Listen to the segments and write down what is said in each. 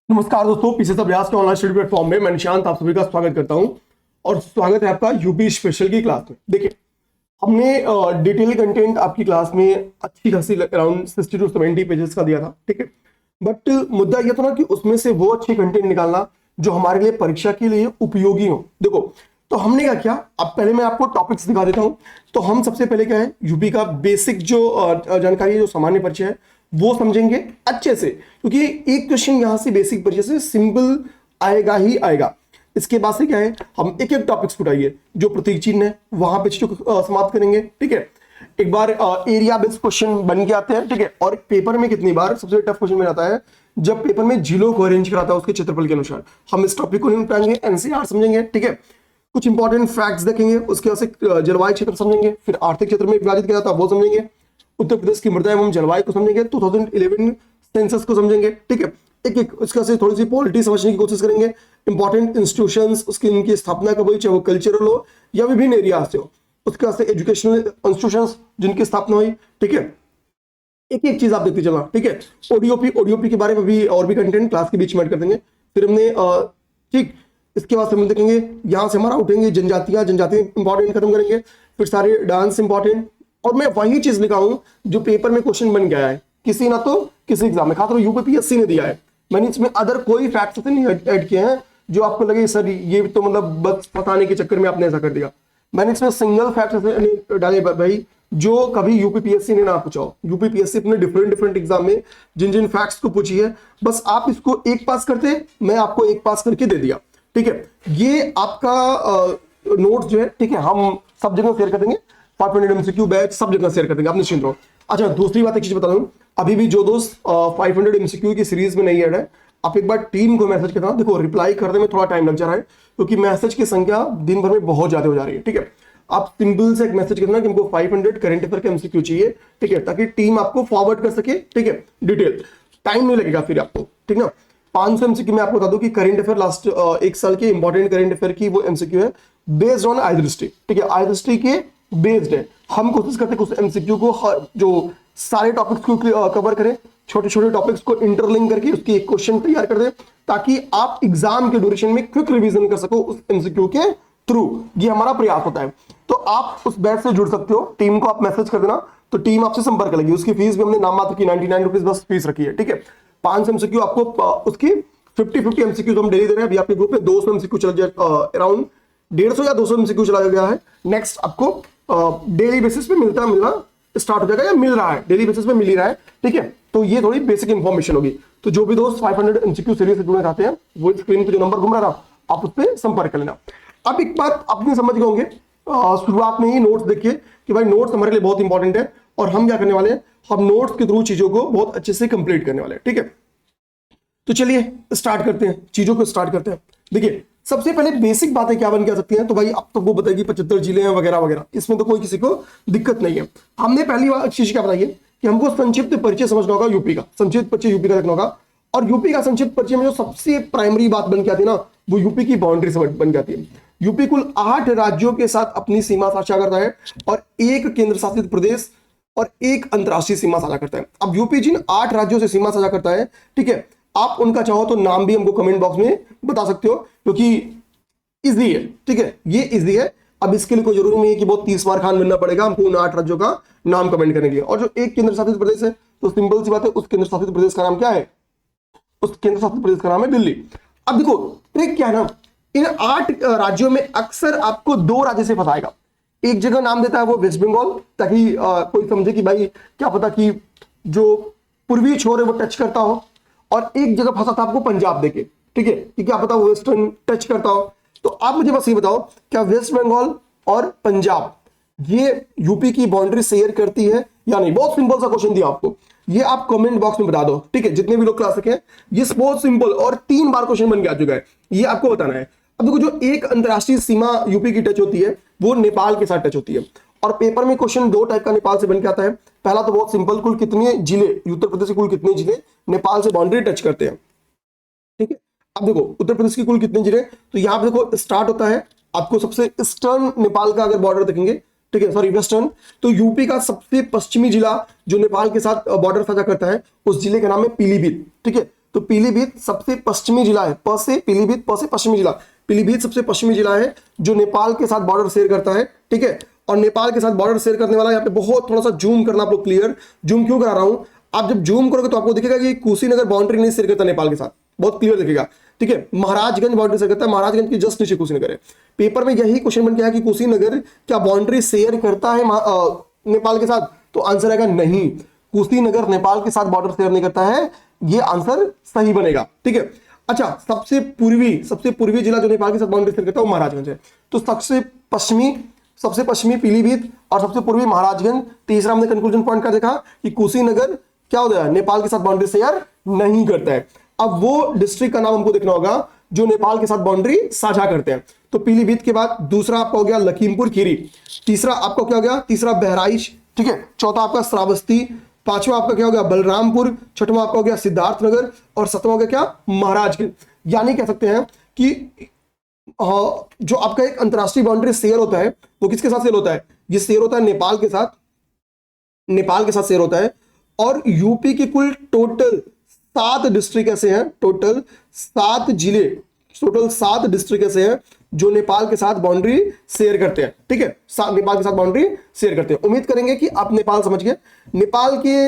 नमस्कार दोस्तों, पीछे से अभ्यास के ऑनलाइन स्टडी प्लेटफॉर्म में मैं निशांत आप सभी का स्वागत करता हूं। और स्वागत है आपका यूपी स्पेशल की क्लास में। देखिए, हमने डिटेल कंटेंट आपकी क्लास में अच्छी खासी अराउंड 60 to 70 पेजेस का दिया था, ठीक है। बट मुद्दा यह था ना कि उसमें से वो अच्छी कंटेंट निकालना जो हमारे लिए परीक्षा के लिए उपयोगी हो। देखो, तो हमने क्या किया, अब पहले मैं आपको टॉपिक्स दिखा देता हूं। तो हम सबसे पहले क्या है, यूपी का बेसिक जो जानकारी है, जो सामान्य परिचय है वो समझेंगे अच्छे से, क्योंकि एक क्वेश्चन यहां से बेसिक परिचय से सिंपल आएगा ही आएगा। इसके बाद से क्या है, हम एक एक टॉपिक्स उठाइए, जो प्रतीक चिन्ह है वहां पे चीजों को समाप्त करेंगे, ठीक है। एक बार एरिया बेस्ड क्वेश्चन बन के आते हैं, ठीक है। और पेपर में कितनी बार सबसे टफ क्वेश्चन में आता है, जब पेपर में जिलों को अरेंज कराता है उसके क्षेत्रफल के अनुसार। हम इस टॉपिक को नहीं उठाएंगे, एनसीआर समझेंगे, ठीक है। कुछ इंपॉर्टेंट फैक्ट्स देखेंगे, उसके बाद से जलवायु क्षेत्र समझेंगे, फिर आर्थिक क्षेत्र में विभाजित किया जाता है वो समझेंगे, उत्तर प्रदेश की मृदा एवं जलवायु को समझेंगे, 2011 सेंसस को समझेंगे, ठीक है। एक एक उसका से थोड़ी सी पॉलिटी समझने की कोशिश करेंगे, इंपॉर्टेंट इंस्टीट्यूशंस, उसकी इनकी स्थापना कब हुई, चाहे वो कल्चरल हो या विभिन्न एरिया से हो, उसके बाद से एजुकेशनल इंस्टीट्यूशंस जिनकी स्थापना हुई, ठीक है। एक एक चीज आप देखते चलना, ठीक है। ओडीओपी के बारे में भी और भी कंटेंट क्लास के बीच में ऐड कर देंगे। फिर हमने ठीक, इसके बाद हम देखेंगे, यहाँ से हमारा उठेंगे जनजातियां इंपॉर्टेंट खत्म करेंगे, फिर सारे डांस इंपॉर्टेंट। और मैं वही चीज लिखा हूं जो पेपर में क्वेश्चन बन गया है, किसी ना तो किसी एग्जाम में, खासकर यूपीपीएससी ने दिया है। मैंने इसमें अदर कोई फैक्ट्स नहीं ऐड किए हैं जो आपको लगे सर ये तो मतलब बस बताने के चक्कर में आपने ऐसा कर दिया। मैंने इसमें सिंगल फैक्ट डाले भाई, जो कभी यूपीपीएससी ने ना पूछा हो। यूपीपीएससी अपने डिफरेंट एग्जाम में जिन जिन फैक्ट्स को पूछी है, बस आप इसको एक पास करते, मैं आपको एक पास करके दे दिया, ठीक है। ये आपका नोट्स जो है, ठीक है, हम सब जगह शेयर कर देंगे। 500 एमसीक्यू बैच सब जगह शेयर कर देंगे, आप निश्चिंत रहो। अच्छा, दूसरी बात एक चीज बता दूं, अभी भी जो दोस्त 500 एमसीक्यू की सीरीज में नहीं ऐड है, आप एक बार टीम को मैसेज करना। देखो, रिप्लाई करने में थोड़ा टाइम लग जा रहा है, क्योंकि मैसेज की संख्या दिन भर में बहुत ज्यादा हो जा रही है, ठीक है। आप सिंपल से एक मैसेज करना कि हमको 500 करंट अफेयर के एमसीक्यू चाहिए, ठीक है, ताकि टीम आपको फॉरवर्ड कर सके, ठीक है। डिटेल टाइम नहीं लगेगा फिर आपको, ठीक ना। 500 एमसीक्यू में आपको बता दूं कि करंट अफेयर लास्ट एक साल के इंपॉर्टेंट करंट अफेयर की वो एमसीक्यू है, बेस्ड ऑन आई दृष्टि, ठीक है। आई दृष्टि के बेस्ड है। हम कोशिश करते हैं उस एमसीक्यू को जो सारे टॉपिक्स को कवर करें, छोटे छोटे टॉपिक्स को इंटरलिंक करके उसकी एक क्वेश्चन तैयार कर दे, ताकि आप एग्जाम के ड्यूरेशन में क्विक रिवीजन कर सको उस एमसीक्यू के थ्रू। ये हमारा प्रयास होता है। तो आप उस बैच से जुड़ सकते हो, टीम को आप मैसेज कर देना, तो टीम आपसे संपर्क करेगी। उसकी फीस भी हमने नाम मात्र की 99 रुपीज बस फीस रखी है, ठीक है। 500 एमसीक्यू आपको उसकी 50-50 एमसीक्यू हम डेली दे रहे हैं। अभी आपके ग्रुप में 200 एमसीक्यू चल जाए, अराउंड 150 या 200 एमसीक्यू चला गया है। नेक्स्ट आपको डेली बेसिस पे मिलना स्टार्ट हो जाएगा, या मिल रहा है, डेली बेसिस पे मिल ही रहा है, ठीक है। तो ये थोड़ी बेसिक इंफॉर्मेशन होगी। तो जो भी दोस्त 500 एमसीक्यू सीरीज से जुड़ना चाहते हैं, वो स्क्रीन पे जो नंबर घूम रहा था, आप उस पर संपर्क कर लेना। अब एक बात आपने समझ गए होंगे, शुरुआत में ही नोट्स देखिए कि भाई नोट्स हमारे लिए बहुत इंपॉर्टेंट है, और हम क्या करने वाले हैं, हम नोट्स के थ्रू चीजों को बहुत अच्छे से कंप्लीट करने वाले हैं, ठीक है। तो चलिए स्टार्ट करते हैं, चीजों को स्टार्ट करते हैं। देखिए, सबसे पहले बेसिक बातें क्या बन के आ सकती हैं, तो भाई अब तो वो बताएगी 75 जिले हैं वगैरह वगैरह, इसमें तो कोई किसी को दिक्कत नहीं है। हमने पहली चीज क्या बताई है कि हमको संक्षिप्त परिचय समझना होगा यूपी का, संक्षिप्त परिचय यूपी का रखना होगा। और यूपी का संक्षिप्त परिचय में जो सबसे प्राइमरी बात बन के आती है ना, वो यूपी की बाउंड्री से बन जाती है। यूपी कुल 8 राज्यों के साथ अपनी सीमा साझा करता है, और एक केंद्र शासित प्रदेश और एक अंतरराष्ट्रीय सीमा साझा करता है। अब यूपी जिन 8 राज्यों से सीमा साझा करता है, ठीक है, आप उनका चाहो तो नाम भी हमको कमेंट बॉक्स में बता सकते हो, क्योंकि इजी है, ठीक है, ये इजी है। अब इसके लिए कोई जरूरी नहीं है कि बहुत 30 बार खान बनना पड़ेगा हमको उन 8 राज्यों का नाम कमेंट करने के लिए। और जो एक केंद्र शासित प्रदेश है, तो सिंपल सी बात है, उस केंद्र शासित प्रदेश का नाम क्या है, उस केंद्र शासित प्रदेश का नाम है दिल्ली। अब देखो ट्रिक क्या है ना, इन 8 राज्यों में अक्सर आपको 2 राज्य से फंसाएगा। एक जगह नाम देता है वो वेस्ट बंगाल, ताकि कोई समझे कि भाई क्या पता कि जो पूर्वी छोर है वो टच करता हो, और एक जगह फंसा था आपको पंजाब देके, ठीक है, कि क्या पता वो वेस्टर्न टच करता हो। तो आप मुझे बस ये बताओ, क्या वेस्ट बंगाल और पंजाब ये यूपी की बाउंड्री शेयर करती है या नहीं? बहुत सिंपल सा क्वेश्चन दिया आपको, ये आप कमेंट बॉक्स में बता दो, ठीक है, जितने भी लोग क्लास रखे हैं। ये बहुत सिंपल और 3 बार क्वेश्चन बन के आ चुका है, ये आपको बताना है। अब देखो, जो एक अंतरराष्ट्रीय सीमा यूपी की टच होती है, वो नेपाल के साथ टच होती है। और पेपर में क्वेश्चन 2 टाइप का नेपाल से बन के आता है। पहला तो बहुत सिंपल, कुल कितने जिले, उत्तर प्रदेश के कुल कितने जिले नेपाल से बाउंड्री टच करते हैं, ठीक है। अब देखो उत्तर प्रदेश के कुल कितने जिले, तो यहां पे देखो स्टार्ट होता है आपको सबसे ईस्टर्न नेपाल का अगर बॉर्डर देखेंगे, ठीक है, सॉरी वेस्टर्न, तो यूपी का सबसे पश्चिमी जिला जो नेपाल के साथ बॉर्डर साझा करता है, उस जिले का नाम है पीलीभीत, ठीक है। तो पीलीभीत सबसे पश्चिमी जिला है, प से पीलीभीत, प से पश्चिमी जिला, पीलीभीत सबसे पश्चिमी जिला है जो नेपाल के साथ बॉर्डर शेयर करता है, ठीक है। और नेपाल के साथ बॉर्डर शेयर करने वाला, यहाँ पे बहुत थोड़ा सा जूम करना आप लोग, क्लियर जूम क्यों करा रहा हूं, आप जब जूम करोगे तो आपको दिखेगा कि कुशीनगर बाउंड्री नहीं शेयर करता नेपाल के साथ, बहुत क्लियर दिखेगा, ठीक है। महाराजगंज बाउंड्री शेयर करता है, महाराजगंज की जस्ट नीचे कुशीनगर है। पेपर में यही क्वेश्चन बन गया है कि कुशीनगर क्या बाउंड्री शेयर करता है नेपाल के साथ, तो आंसर आएगा नहीं, कुशीनगर नेपाल के साथ बॉर्डर शेयर नहीं करता है, ये आंसर सही बनेगा, ठीक है। अच्छा, सबसे पूर्वी जिला जो नेपाल के साथ बाउंड्री शेयर करता है वो महाराजगंज है। तो सबसे पश्चिमी पीलीभीत और सबसे पूर्वी महाराजगंज। तीसरा हमने कंक्लूजन पॉइंट का देखा कि कुशीनगर क्या होता है, नेपाल के साथ बाउंड्री शेयर नहीं करता है। अब वो डिस्ट्रिक्ट का नाम हमको देखना होगा जो नेपाल के साथ बाउंड्री साझा करते हैं। तो पीलीभीत के बाद दूसरा आपका हो गया लखीमपुर खीरी, तीसरा आपका क्या हो गया, तीसरा बहराइच, ठीक है। चौथा आपका श्रावस्ती, पांचवा आपका क्या हो गया बलरामपुर, छठवां आपका हो गया सिद्धार्थनगर और सातवां हो गया क्या महाराजगंज। यानी कह सकते हैं कि जो आपका एक अंतरराष्ट्रीय बाउंड्री शेयर होता है वो किसके साथ शेयर होता है, ये शेयर होता है नेपाल के साथ शेयर होता है। और यूपी की कुल टोटल 7 डिस्ट्रिक्ट ऐसे हैं, टोटल 7 जिले, टोटल 7 डिस्ट्रिक्ट ऐसे हैं जो नेपाल के साथ बाउंड्री शेयर करते हैं, ठीक है। नेपाल के साथ बाउंड्री शेयर करते हैं। उम्मीद करेंगे कि आप नेपाल समझ गए। नेपाल के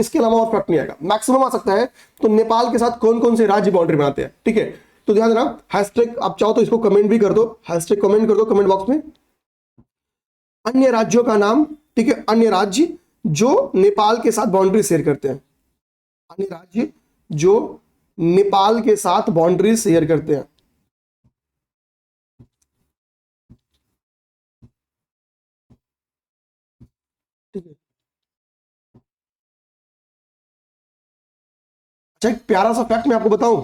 इसके अलावा और फैक्ट नहीं आएगा, मैक्सिमम आ सकता है। तो नेपाल के साथ कौन कौन से राज्य बाउंड्री बनाते हैं, ठीक है। तो ध्यान देना, हैशटैग आप चाहो तो इसको कमेंट भी कर दो, हैशटैग कमेंट कर दो कमेंट बॉक्स में, अन्य राज्यों का नाम, ठीक है। अन्य राज्य जो नेपाल के साथ बाउंड्री शेयर करते हैं, अन्य राज्य जो नेपाल के साथ बाउंड्री शेयर करते हैं, ठीक है। अच्छा, एक प्यारा सा फैक्ट मैं आपको बताऊं,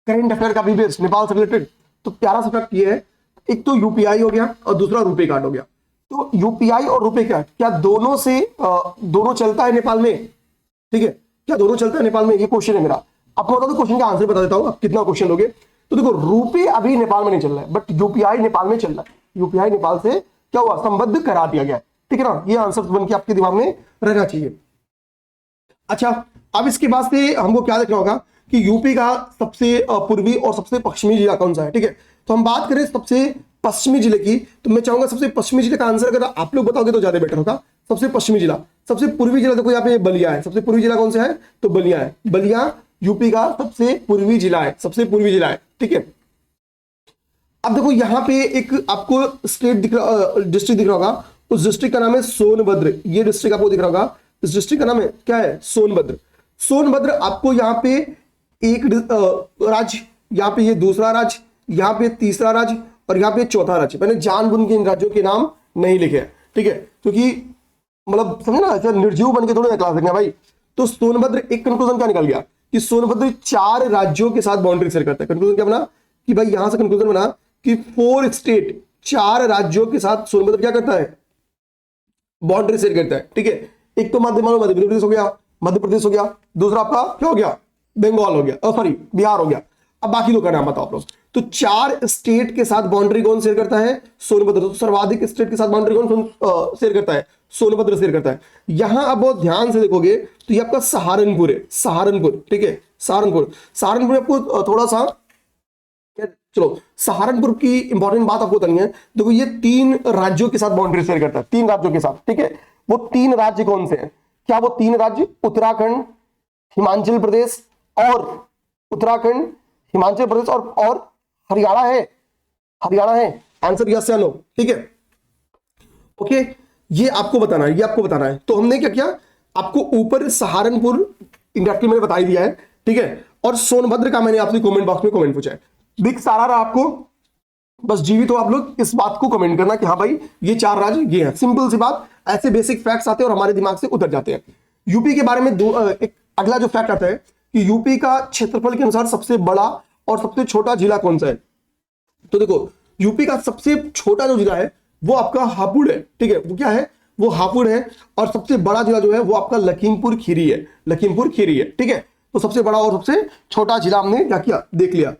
करंट अफेयर का भी बेस नेपाल से रिलेटेड। तो प्यारा सा फैक्ट ये है, एक तो यूपीआई हो गया और दूसरा रुपे कार्ड हो गया। तो यूपीआई और रुपे कार्ड क्या दोनों चलता है नेपाल में, ठीक है, क्या दोनों चलता है नेपाल में, ये क्वेश्चन है मेरा। आपको बता दो क्वेश्चन का आंसर बता देता हूं, आप कितना क्वेश्चन लोगे। तो देखो, रुपे अभी नेपाल में नहीं चल रहा है, बट यूपीआई नेपाल में चल रहा है। यूपीआई नेपाल से क्या हुआ, संबद्ध करा दिया गया, ठीक है ना। ये आंसर बन के आपके दिमाग में रहना चाहिए। अच्छा, अब इसके बाद से हमको क्या देखना होगा कि यूपी का सबसे पूर्वी और सबसे पश्चिमी जिला कौन सा है, ठीक है। तो हम बात करें सबसे पश्चिमी जिले की, तो मैं चाहूंगा सबसे पश्चिमी जिले का आंसर अगर आप लोग बताओगे तो ज्यादा बेटर होगा। सबसे पश्चिमी जिला, सबसे पूर्वी जिला, देखो यहाँ पे बलिया है, सबसे पूर्वी जिला कौन सा है, तो बलिया है। बलिया यूपी का सबसे पूर्वी जिला है, सबसे पूर्वी जिला है, ठीक है। अब देखो यहाँ पे एक आपको डिस्ट्रिक्ट दिख रहा होगा, उस डिस्ट्रिक्ट का नाम है सोनभद्र। ये डिस्ट्रिक्ट आपको दिख रहा होगा, इस डिस्ट्रिक्ट का नाम है क्या है, सोनभद्र। सोनभद्र आपको यहाँ पे एक राज्य, यहाँ पे ये दूसरा राज्य, यहाँ पे तीसरा राज्य और यहाँ पे चौथा राज्य। मैंने जानबूझ के इन राज्यों के नाम नहीं लिखे हैं, ठीक है, क्योंकि मतलब समझे ना, ऐसा निर्जीव बन के थोड़ी ना क्लास देंगे भाई। तो सोनभद्र, एक कंक्लूजन क्या निकल गया कि सोनभद्र 4 राज्यों के साथ बाउंड्री शेयर करता है। कंक्लूजन क्या बना कि भाई यहां से कंक्लूजन बना कि 4 स्टेट, 4 राज्यों के साथ सोनभद्र क्या करता है, बाउंड्री शेयर करता है, ठीक है। एक तो मध्य प्रदेश हो गया, मध्य प्रदेश हो गया, दूसरा आपका क्या हो गया, बंगाल हो गया, सॉरी बिहार हो गया। अब बाकी दो का नाम बताओ आप लोग। तो 4 स्टेट के साथ बाउंड्री कौन शेयर करता है, सोनभद्र। तो सर्वाधिक स्टेट के साथ बाउंड्री कौन शेयर करता है, सोनभद्र शेयर करता है। यहां आप बहुत ध्यान से देखोगे तो ये आपका सहारनपुर है, सहारनपुर, ठीक है, सहारनपुर आपको थोड़ा सा, चलो सहारनपुर की इंपॉर्टेंट बात आपको बतानी है। देखो ये 3 राज्यों के साथ बाउंड्री शेयर करता है, 3 राज्यों के साथ, ठीक है। वो 3 राज्य कौन से हैं, क्या वो 3 राज्य उत्तराखंड, हिमाचल प्रदेश और उत्तराखंड, हिमाचल प्रदेश और हरियाणा है, हरियाणा है। आंसर यस या नो, ठीक है, ओके। ये आपको बताना है, ये आपको बताना है। तो हमने क्या किया, आपको ऊपर सहारनपुर इंडायरेक्टली मैंने बता ही दिया है, ठीक है। और सोनभद्र का मैंने आपसे कमेंट बॉक्स में कमेंट पूछा है। बिग सारा रहा आपको, बस जीवित हो आप लोग इस बात को कमेंट करना कि हाँ भाई ये 4 राज्य ये हैं। सिंपल सी बात, ऐसे बेसिक फैक्ट्स आते हैं और हमारे दिमाग से उतर जाते हैं। यूपी के बारे में एक अगला जो फैक्ट आता है कि यूपी का क्षेत्रफल के अनुसार सबसे बड़ा और सबसे छोटा जिला कौन सा है। तो देखो यूपी का सबसे छोटा जो जिला है वो आपका हापुड़ है, ठीक है, वो क्या है, वो हापुड़ है। और सबसे बड़ा जिला जो है वो आपका लखीमपुर खीरी है, लखीमपुर खीरी है, ठीक है। तो सबसे बड़ा और सबसे छोटा जिला हमने क्या किया, देख लिया,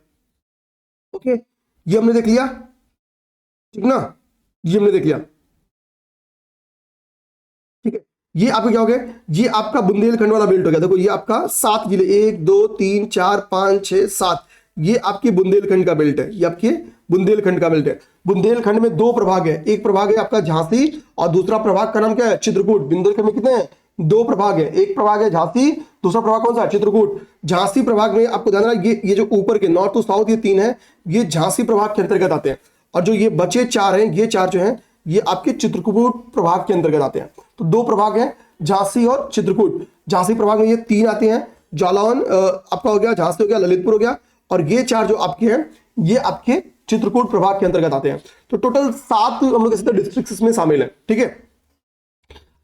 ओके। ये हमने देख लिया, ठीक ना, ये हमने देख लिया, ठीक है। ये आपका क्या हो गया, ये आपका बुंदेलखंड वाला बेल्ट हो गया। देखो ये आपका 7 जिले, 1 2 3 4 5 6 7, ये आपके बुंदेलखंड का बेल्ट है, ये आपके बुंदेलखंड का बेल्ट है। बुंदेलखंड में 2 प्रभाग है, एक प्रभाग है आपका झांसी और दूसरा प्रभाग का नाम क्या है, चित्रकूट। बुंदेलखंड में कितने हैं, 2 प्रभाग है, एक प्रभाग है झांसी, दूसरा प्रभाग कौन सा है, चित्रकूट। झांसी प्रभाग में आपको ध्यान रखना ये जो ऊपर के नॉर्थ टू साउथ ये 3 है, ये झांसी प्रभाग के अंतर्गत आते हैं। और जो ये बचे 4 हैं, ये 4 जो हैं ये आपके चित्रकूट प्रभाग के अंतर्गत आते हैं। तो 2 प्रभाग हैं, झांसी और चित्रकूट। झांसी प्रभाग में ये 3 आते हैं, जालौन आपका हो गया, झांसी हो गया, ललितपुर हो गया, और ये 4 जो आपके हैं ये आपके चित्रकूट प्रभाग के अंतर्गत आते हैं। तो टोटल 7 हम लोग डिस्ट्रिक्ट इसमें शामिल है, ठीक है।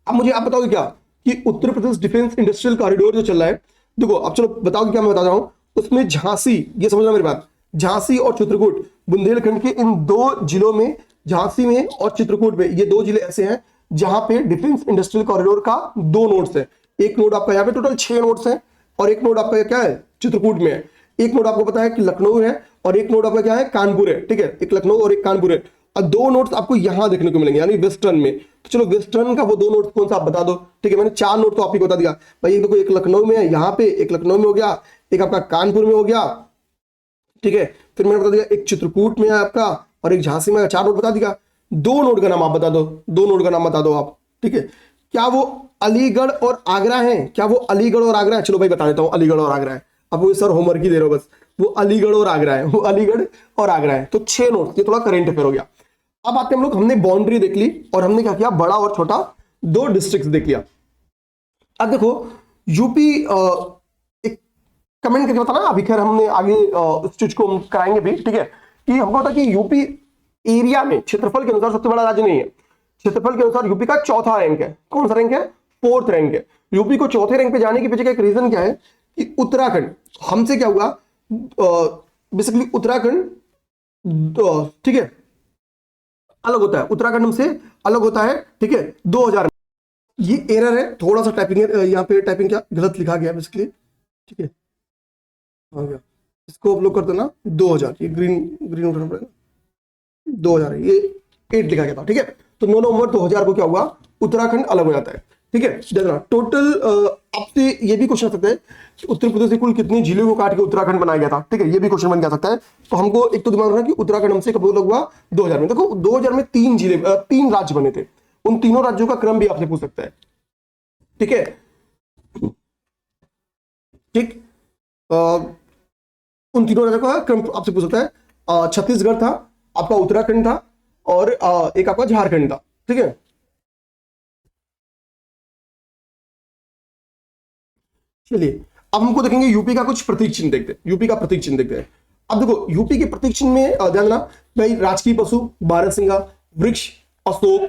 अब मुझे आप बताओगे क्या कि Uttar Pradesh defence industrial corridor जो चल रहा है, देखो अब चलो बताओगे क्या, मैं बता रहा हूं उसमें झांसी, ये समझना मेरी बात, झांसी और चित्रकूट बुंदेलखंड के इन 2 जिलों में, झांसी में और चित्रकूट में, ये 2 जिले ऐसे हैं जहां पे डिफेंस इंडस्ट्रियल कॉरिडोर का 2 नोड्स है। एक नोड आपका यहाँ पे टोटल 6 नोड्स है, और एक नोड आपका क्या है, चित्रकूट में है। एक नोड आपको पता है कि लखनऊ है, और एक नोड आपका क्या है, कानपुर है, ठीक है, एक लखनऊ और एक कानपुर है। और 2 नोट्स आपको यहां देखने को मिलेंगे यानी वेस्टर्न में। तो चलो वेस्टर्न का वो 2 नोट्स कौन सा आप बता दो, ठीक है। मैंने 4 नोट तो आप ही को बता दिया भाई, एक देखो एक लखनऊ में है यहाँ पे, एक लखनऊ में हो गया, एक आपका कानपुर में हो गया, ठीक है। फिर मैंने बता दिया एक चित्रकूट में है आपका, और एक झांसी में, 4 नोट बता दिया। 2 नोट का नाम आप बता दो, 2 नोट का नाम बता दो आप, ठीक है। क्या वो अलीगढ़ और आगरा है, क्या वो अलीगढ़ और आगरा है, चलो भाई बता देता हूं अलीगढ़ और आगरा है। अब वो सर होमवर्क ही दे रहे हो बस, वो अलीगढ़ और आगरा है, वो अलीगढ़ और आगरा है। तो 6 नोट, ये थोड़ा करंट अफेयर हो गया। अब आते हम लोग, हमने बाउंड्री देख ली और हमने क्या किया, बड़ा और छोटा 2 डिस्ट्रिक्ट देख लिया। अब देखो यूपी, एक कमेंट करके बताना अभी, खैर हमने आगे इस चीज को हम कराएंगे भी, ठीक है। कि हमको पता कि यूपी एरिया में क्षेत्रफल के अनुसार सबसे बड़ा राज्य नहीं है, क्षेत्रफल के अनुसार यूपी का 4था रैंक है। कौन सा रैंक है, 4th रैंक है। यूपी को 4थे रैंक पे जाने के पीछे का एक रीजन क्या है कि उत्तराखंड हमसे क्या हुआ, बेसिकली उत्तराखंड, ठीक है, अलग होता है, उत्तराखंड हमसे अलग होता है, ठीक है। 2000 ये एरर है, थोड़ा सा टाइपिंग यहाँ पे, टाइपिंग क्या गलत लिखा गया बेसिकली, ठीक है, आ गया। इसको आप लोग कर देना 2000, ये ग्रीन ग्रीन उठाना पड़ेगा, 2000 है, ये 8 लिखा गया था, ठीक है। तो 9 नवंबर 2000 को क्या हुआ, उत्तराखंड अलग हो जाता है, ठीक है। देखना टोटल आपसे ये भी क्वेश्चन आ सकता है कि उत्तर प्रदेश से कुल कितनी जिलों को काट के उत्तराखंड बनाया गया था, ठीक है, ये भी क्वेश्चन बन जा सकता है। तो हमको एक तो दिमाग रखना कि उत्तराखंड हमसे कब अलग हुआ, 2000 में। देखो 2000 में 3 जिले, 3 राज्य बने थे, उन तीनों राज्यों का क्रम भी आपसे पूछ सकता है, ठीक है, ठीक। उन तीनों राज्यों का क्रम आपसे पूछ सकता है। छत्तीसगढ़ था, आपका उत्तराखंड था, और एक आपका झारखंड था, ठीक है। चलिए अब हमको देखेंगे यूपी का कुछ प्रतीक चिन्ह देखते हैं, यूपी का प्रतीक चिन्ह देखते हैं। अब देखो यूपी के प्रतीक चिन्ह में ध्यान देना भाई, राजकीय पशु बारहसिंगा, वृक्ष अशोक,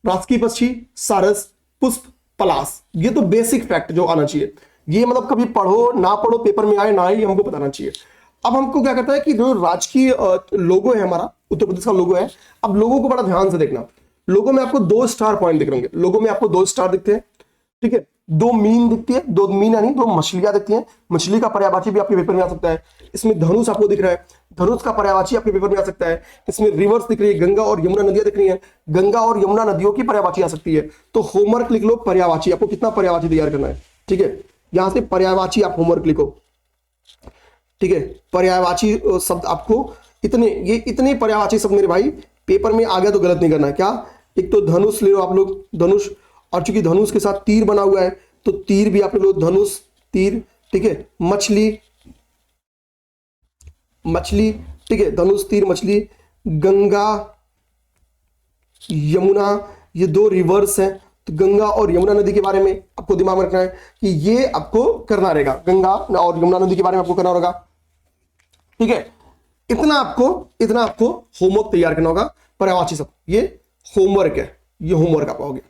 राजकीय पक्षी सारस, पुष्प पलाश। ये तो बेसिक फैक्ट जो आना चाहिए, ये मतलब कभी पढ़ो ना पढ़ो पेपर में आए ना आए हमको बताना चाहिए। अब हमको क्या करता है कि जो राजकीय लोगो है हमारा, उत्तर प्रदेश का लोगो है, अब लोगों को बड़ा ध्यान से देखना। लोगो में आपको 2 स्टार पॉइंट दिख रहे होंगे, लोगो में आपको 2 स्टार दिखते हैं, ठीक है। 2 मीन दिखती है, 2 मीन यानी 2 मछलियां दिखती हैं, मछली का पर्यायवाची भी आपके पेपर में आ सकता है। इसमें धनुष आपको दिख रहा है, धनुष का पर्यायवाची आपके पेपर में आ सकता है। इसमें रिवर्स दिख रही है, गंगा और यमुना नदियां दिख रही हैं, गंगा और यमुना नदियों की पर्यायवाची आ सकती है। तो होमवर्क लिख लो पर्यायवाची, आपको कितना पर्यायवाची तैयार करना है, ठीक है। यहां से पर्यायवाची आप होमवर्क लिखो, ठीक है। पर्यायवाची शब्द आपको इतने पर्यायवाची शब्द मेरे भाई पेपर में आ गया तो गलत नहीं करना है। क्या, एक तो धनुष ले लो आप लोग, धनुष, और चूंकि धनुष के साथ तीर बना हुआ है तो तीर भी आप लोग धनुष तीर, ठीक है। मछली, मछली, ठीक है, धनुष तीर मछली। गंगा यमुना, ये 2 रिवर्स हैं, तो गंगा और यमुना नदी के बारे में आपको दिमाग में रखना है कि ये आपको करना रहेगा, गंगा और यमुना नदी के बारे में आपको करना होगा, ठीक है। इतना आपको होमवर्क तैयार करना होगा पर्यायवाची शब्द, ये होमवर्क है, ये होमवर्क आपका हो गया,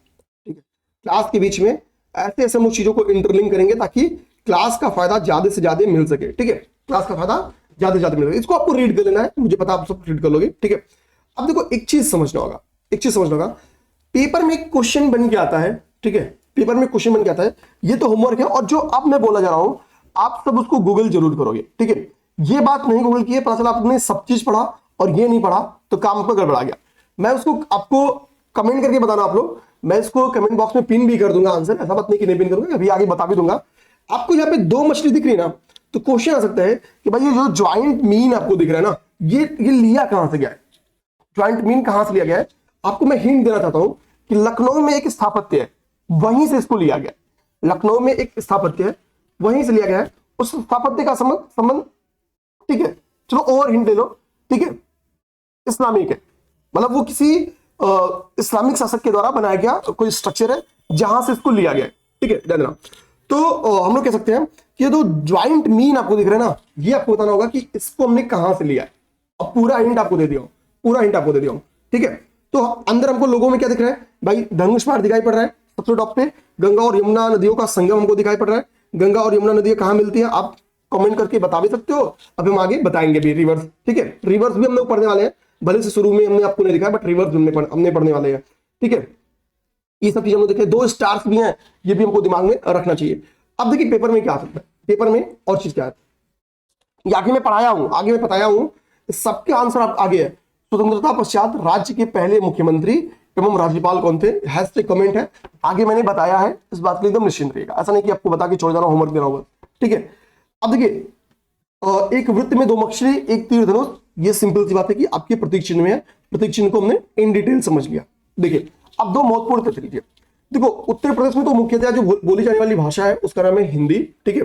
ठीक है। क्लास के बीच में ऐसे ऐसे हम लोग चीजों को इंटरलिंक करेंगे ताकि क्लास का फायदा ज्यादा से ज्यादा मिल सके, ठीक है। क्लास का फायदा ज्यादा से ज्यादा मिल सके, इसको आपको रीड कर लेना है, मुझे पता आप सब रीड कर लोगे, ठीक है। अब देखो एक चीज समझना होगा, पेपर में क्वेश्चन बन के आता है, ठीक है, पेपर में क्वेश्चन बन के आता है, ये तो होमवर्क है। और जो अब मैं बोला जा रहा हूं आप सब उसको गूगल जरूर करोगे, ठीक है। ये बात नहीं गूगल की है, पता चला आपने सब चीज पढ़ा और ये नहीं पढ़ा तो काम आपका गड़बड़ा गया। मैं उसको आपको कमेंट करके बताना आप लोग मैं इसको कमेंट बॉक्स में पिन भी कर दूंगा आंसर, ऐसा बात नहीं कि नहीं पिन करूंगा, अभी आगे बता भी दूंगा आपको। यहाँ पे 2 मछली दिख रही है ना, तो क्वेश्चन आ सकता है कि भाई ये जो ज्वाइंट मीन आपको दिख रहा है ना, ये लिया कहां से गया है, ज्वाइंट मीन कहां से लिया गया है। आपको मैं हिंट देना चाहता हूं कि लखनऊ में एक स्थापत्य है, वहीं से इसको लिया गया। लखनऊ में एक स्थापत्य है, वहीं से लिया गया है, उस स्थापत्य का संबंध ठीक है, चलो और हिंट ले लो, ठीक है, इस्लामिक है, मतलब वो किसी इस्लामिक शासक के द्वारा बनाया गया कोई स्ट्रक्चर है जहां से इसको लिया गया है, ठीक है, ध्यान देना। तो हम लोग कह सकते हैं कि ये जो ज्वाइंट मीन आपको दिख रहा है ना, ये आपको बताना होगा कि इसको हमने कहां से लिया है। अब पूरा हिंट आपको दे दिया, पूरा हिंट आपको दे दिया, ठीक है। तो अंदर हमको लोगों में क्या दिख रहा है भाई, धनुष बाण दिखाई पड़ रहा है सबसे टॉप पे, गंगा और यमुना नदियों का संगम हमको दिखाई पड़ रहा है। गंगा और यमुना नदियां कहां मिलती है आप कमेंट करके बता भी सकते हो, अब हम आगे बताएंगे भी रिवर्स, ठीक है, रिवर्स भी हम लोग पढ़ने वाले हैं, भले से शुरू में हमने आपको नहीं दिखाया बट रिवर्स हमने पढ़ने वाले हैं, ठीक है। ये सब चीजें हम लोग देखें, 2 स्टार्स भी हैं, ये भी हमको दिमाग में रखना चाहिए। अब देखिए पेपर में क्या आ सकता है, पेपर में और चीज क्या है, ये आगे मैं पढ़ाया हूं, आगे मैं बताया हूं, सबके आंसर आप आगे है। स्वतंत्रता पश्चात राज्य के पहले मुख्यमंत्री एवं राज्यपाल कौन थे, हैश कमेंट है, आगे मैंने बताया है, इस बात के लिए एकदम निश्चिंत रहिएगा, ऐसा नहीं कि आपको बता के छोड़ जाना, होमवर्क देना होगा, ठीक है। अब देखिए एक वृत्त में 2 मछली एक तीर धनुष, ये सिंपल सी बात है कि आपके प्रतीक चिन्ह में है, प्रतीक चिन्ह को हमने इन डिटेल समझ लिया। देखिए अब 2 महत्वपूर्ण तथ्य लीजिए, देखो उत्तर प्रदेश में तो मुख्यतः जो बोली जाने वाली भाषा है उसका नाम है हिंदी, ठीक है।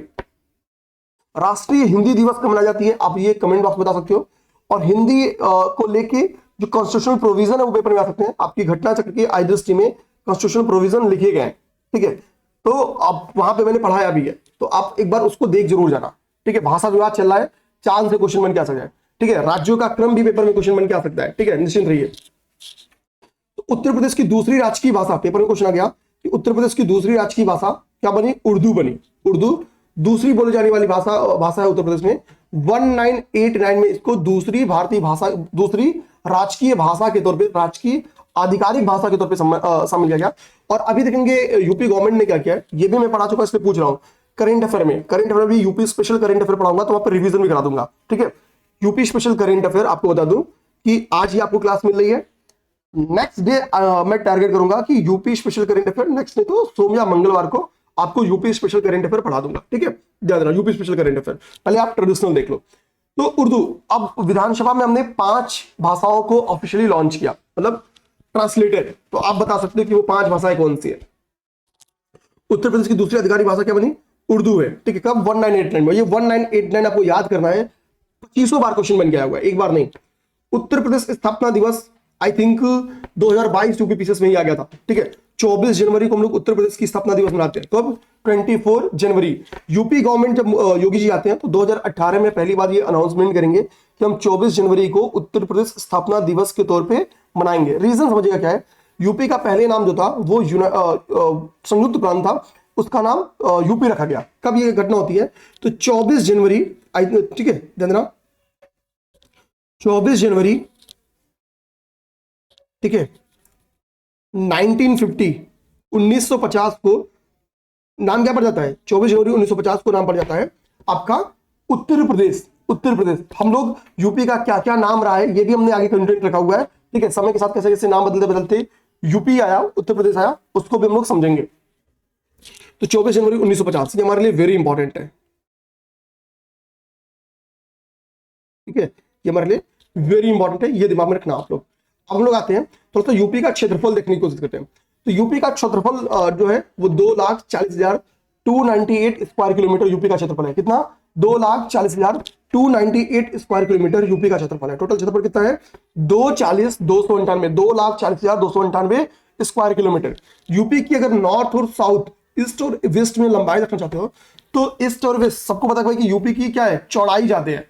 राष्ट्रीय हिंदी दिवस कब मनाई जाती है, आप ये कमेंट बॉक्स में बता सकते हो। और हिंदी को लेके जो कॉन्स्टिट्यूशनल प्रोविजन है वो पेपर में आ सकते हैं, आपकी घटना चक्र की आय दृष्टि में कॉन्स्टिट्यूशनल प्रोविजन लिखे गए हैं, ठीक है। तो अब वहां पे मैंने पढ़ाया भी है, तो आप एक बार उसको देख जरूर जाना, ठीक है। भाषा विवाद चल रहा है, चांद से क्वेश्चन बन के आ सकता है, ठीक है। राज्यों का क्रम भी पेपर में क्वेश्चन बन के आ सकता है, ठीक है, निश्चिंत रहिए। तो उत्तर प्रदेश की दूसरी राजकीय भाषा, पेपर में क्वेश्चन आ गया कि उत्तर प्रदेश की दूसरी राजकीय भाषा क्या बनी, उर्दू बनी। उर्दू दूसरी बोली जाने वाली भाषा है उत्तर प्रदेश में। 1989 में इसको दूसरी भारतीय भाषा, दूसरी राजकीय भाषा के तौर पे, राजकीय आधिकारिक भाषा के तौर पे सम्मिलित किया गया। और अभी देखेंगे यूपी गवर्नमेंट ने क्या किया, ये भी मैं पढ़ा चुका, इसलिए पूछ रहा हूँ। करंट अफेयर भी यूपी स्पेशल करंट अफेयर पढ़ाऊंगा, तो वहां पर रिवीजन भी करा दूंगा, ठीक है। यूपी स्पेशल करंट अफेयर आपको बता दूं कि आज ही आपको क्लास मिल रही है, नेक्स्ट डे मैं टारगेट करूंगा कि UP special current affair, next day तो सोम या मंगलवार को आपको यूपी स्पेशल करंट अफेयर पढ़ा दूंगा, ठीक है, ध्यान देना। यूपी स्पेशल करंट अफेयर पहले आप ट्रेडिशनल देख लो। तो उर्दू, अब विधानसभा में हमने 5 भाषाओं को ऑफिशियली लॉन्च किया, मतलब ट्रांसलेटेड, तो आप बता सकते हो कि वो 5 भाषाएं कौन सी है। उत्तर प्रदेश की दूसरी आधिकारिक भाषा क्या बनी, उर्दू है, ठीक है। कब, 1989 में। ये 1989 आपको याद करना है, 25 बार क्वेश्चन बन गया हुआ है, एक बार नहीं। उत्तर प्रदेश स्थापना दिवस आई थिंक 2022 यूपी पीसीएस में ही आ गया था, ठीक है। 24 जनवरी को हम लोग उत्तर प्रदेश की स्थापना दिवस मनाते हैं, कब, 24 जनवरी। यूपी गवर्नमेंट जब योगी जी आते हैं तो 2018 में पहली बार ये अनाउंसमेंट करेंगे कि हम 24 जनवरी को उत्तर प्रदेश स्थापना दिवस के तौर पे मनाएंगे। रीजन समझिएगा क्या है, यूपी का पहले नाम जो था वो संयुक्त प्रांत था, उसका नाम यूपी रखा गया। कब ये घटना होती है, तो 24 जनवरी, ठीक है, ध्यान देना, 24 जनवरी, ठीक है, 1950 को नाम क्या पड़ जाता है, 24 जनवरी 1950 को नाम पड़ जाता है आपका उत्तर प्रदेश। उत्तर प्रदेश, हम लोग यूपी का क्या क्या नाम रहा है ये भी हमने आगे कंटेंट रखा हुआ है, ठीक है। समय के साथ कैसे कैसे नाम बदलते बदलते यूपी आया, उत्तर प्रदेश आया, उसको भी हम लोग समझेंगे। तो 24 जनवरी 1950 ये हमारे लिए वेरी इंपॉर्टेंट है, ठीक है, ये हमारे लिए वेरी इंपॉर्टेंट है, ये दिमाग में रखना आप लोग। अब हम लोग आते हैं थोड़ा सा यूपी का क्षेत्रफल देखने की कोशिश करते हैं। तो यूपी का क्षेत्रफल जो है वो 2,40,298 स्क्वायर किलोमीटर यूपी का क्षेत्रफल है। कितना, 2,40,298 स्क्वायर किलोमीटर यूपी का क्षेत्रफल है। टोटल क्षेत्रफल कितना है, 2,40,298 स्क्वायर किलोमीटर। यूपी की अगर नॉर्थ और साउथ, ईस्ट और वेस्ट में लंबाई रखना चाहते हो तो ईस्ट और वेस्ट, सबको पता है कि यूपी की क्या है, चौड़ाई ज्यादा है,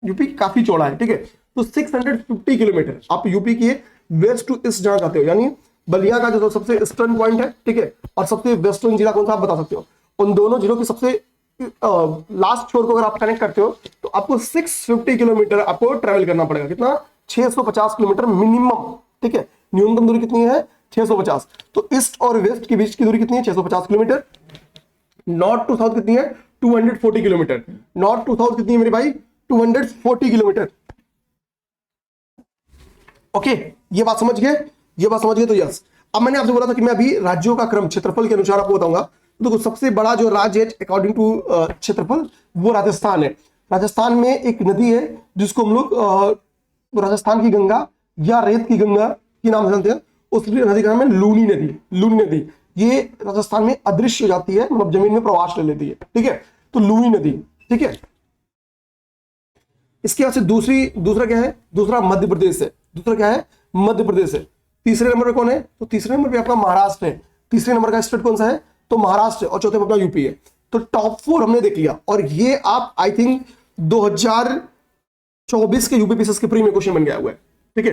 यूपी काफी चौड़ा है, ठीक है। तो 650 किलोमीटर आप यूपी के वेस्ट टू ईस्ट जाना चाहते हो, यानी बलिया का जो सबसे ईस्टर्न पॉइंट है, ठीक है, और सबसे वेस्टर्न जिला कौन सा आप बता सकते हो। उन दोनों जिलों की सबसे लास्ट छोर को अगर आप कनेक्ट करते हो तो आपको 650 किलोमीटर आपको ट्रेवल करना पड़ेगा। कितना, 650 किलोमीटर मिनिमम, ठीक है। न्यूनतम दूरी कितनी है, 650। तो ईस्ट और वेस्ट के बीच की दूरी कितनी है, 650 किलोमीटर। नॉर्थ टू साउथ कितनी है, 240 किलोमीटर। नॉर्थ टू साउथ कितनी है मेरे भाई, 240 किलोमीटर। ओके, ये बात समझ गए, ये बात समझ गए तो यस। अब मैंने आपसे बोला था कि मैं अभी राज्यों का क्रम क्षेत्रफल के अनुसार आपको बताऊंगा। तो देखो सबसे बड़ा जो राज्य है अकॉर्डिंग टू क्षेत्रफल वो राजस्थान है। राजस्थान में एक नदी है जिसको हम लोग राजस्थान की गंगा या रेत की गंगा के नाम से जानते हैं। उस नदी का नाम है लूनी नदी। लूनी नदी ये राजस्थान में अदृश्य हो जाती है, मतलब जमीन में प्रवास ले लेती है, ठीक है। तो लूनी नदी, ठीक है। इसके बाद से दूसरा क्या है, दूसरा मध्य प्रदेश है। दूसरा क्या है, मध्य प्रदेश है। तीसरे नंबर पे कौन है, तो तीसरे नंबर पे आपका महाराष्ट्र है। तीसरे नंबर का स्टेट कौन सा है, तो महाराष्ट्र है। और चौथे पे अपना यूपी है। तो टॉप 4 हमने देख लिया। और ये आप आई थिंक 2024 के यूपीपीएससी के प्री में क्वेश्चन बन गया हुआ है, ठीक है।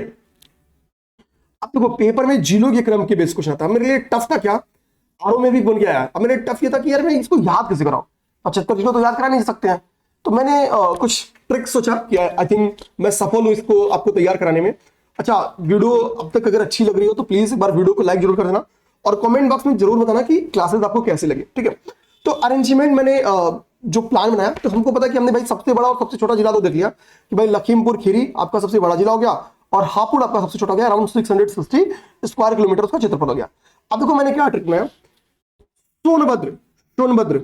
अब देखो पेपर में जिलों के क्रम के बेस क्वेश्चन आता है। मेरे लिए टफ था क्या, आरओ में भी बन गया है। अब मेरे टफ ये था कि यार मैं इसको याद कैसे कराऊं, 75 किलो तो याद करा नहीं सकते हैं। तो मैंने कुछ ट्रिक सोचा कि आई थिंक मैं सफल हूं इसको आपको तैयार कराने में। अच्छा, वीडियो अब तक अगर अच्छी लग रही हो तो प्लीज एक बार वीडियो को लाइक जरूर कर देना और कमेंट बॉक्स में जरूर बताना कि क्लासेस आपको कैसे लगे, ठीक है। तो अरेंजमेंट मैंने जो प्लान बनाया, तो हमको पता कि हमने भाई सबसे बड़ा और सबसे छोटा जिला तो देख लिया कि भाई लखीमपुर खीरी आपका सबसे बड़ा जिला हो गया और हापुड़ आपका सबसे छोटा हो गया। अराउंड 660 स्क्वायर किलोमीटर उसका क्षेत्रफल हो गया। अब देखो मैंने क्या ट्रिक बनाया, सोनभद्र। सोनभद्र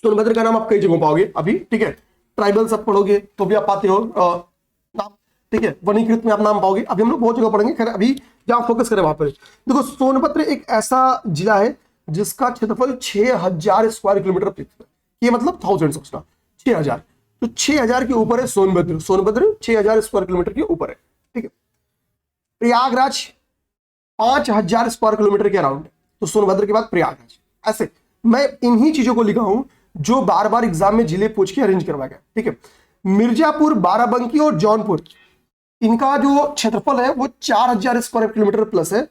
सोनभद्र का नाम आप कई जगहों पाओगे अभी, ठीक है। ट्राइबल्स आप पढ़ोगे तो भी आप पाते हो नाम, ठीक है। वनीकृत में आप नाम पाओगे। अभी हम लोग बहुत जगह पढ़ेंगे, खैर अभी जहां फोकस करें वहां पर। देखो सोनभद्र एक ऐसा जिला है जिसका क्षेत्रफल 6000 स्क्वायर किलोमीटर है। ये मतलब 1000 सोचना, 6000। तो 6000 के ऊपर है सोनभद्र। सोनभद्र 6000 स्क्वायर किलोमीटर के ऊपर है, ठीक है। प्रयागराज 5000 स्क्वायर किलोमीटर के अराउंड है। तो सोनभद्र के बाद प्रयागराज। ऐसे मैं इन्हीं चीजों को लिखा हूं जो बार बार एग्जाम में जिले पूछ के अरेंज करवाया गया, ठीक है। मिर्जापुर, बाराबंकी और जौनपुर, इनका जो क्षेत्रफल है वो 4000 स्क्वायर किलोमीटर प्लस है।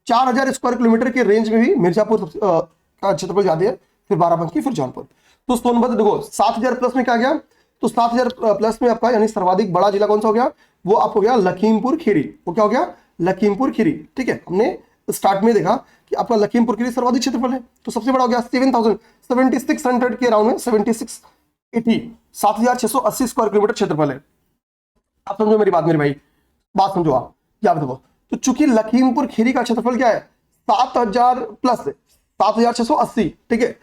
4000 स्क्वायर किलोमीटर के रेंज में भी मिर्जापुर का क्षेत्रफल ज्यादा है, फिर बाराबंकी, फिर जौनपुर। तो सोनभद्र देखो 7000 प्लस में क्या गया, तो 7000 प्लस में आपका यानी सर्वाधिक बड़ा जिला कौन सा हो गया, वो आपको गया लखीमपुर खीरी। वो क्या हो गया, लखीमपुर खीरी, ठीक है। हमने स्टार्ट में देखा कि आपका लखीमपुर खीरी सर्वाधिक क्षेत्रफल है, तो सबसे बड़ा हो गया 7600 के अराउंड में 7680 7680 स्क्वायर किलोमीटर क्षेत्रफल है। आप समझो मेरी बात, मेरे भाई बात समझो आप, याद रखो। तो चूंकि लखीमपुर खीरी का क्षेत्रफल क्या है 7000 प्लस है, 7680, ठीक है।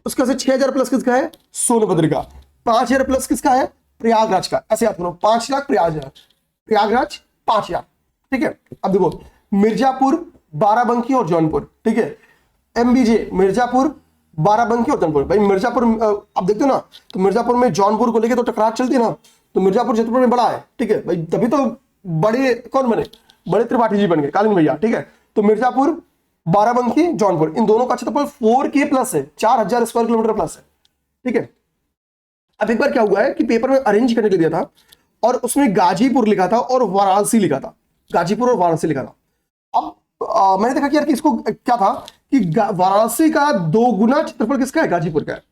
उसका से 6000 प्लस किसका है, सोनभद्र का। 5000 प्लस किसका है, प्रयागराज का। ऐसे याद करो, 5 लाख प्रयागराज 5000, ठीक है। अब देखो मिर्जापुर, बाराबंकी और जौनपुर, ठीक है। एमबीजे मिर्जापुर, बाराबंकी और जौनपुर। भाई मिर्जापुर आप देखते हो ना, तो मिर्जापुर में जौनपुर को लेकर तो टकरार चलती है ना, तो मिर्जापुर क्षेत्रफल में बड़ा है, ठीक है भाई। तभी तो बड़े कौन बने, बड़े त्रिपाठी जी बन गए, कालीन भैया, ठीक है। तो मिर्जापुर, बाराबंकी, जौनपुर, इन दोनों का क्षेत्रफल 4K प्लस है, 4000 स्क्वायर किलोमीटर प्लस है, ठीक है। अब एक बार क्या हुआ है कि पेपर में अरेंज करने के लिए दिया था और उसमें गाजीपुर लिखा था और वाराणसी लिखा था, गाजीपुर और वाराणसी लिखा था। अब मैंने देखा कि यार कि इसको क्या था कि वाराणसी का 2 गुना क्षेत्रफल किसका है, गाजीपुर का है।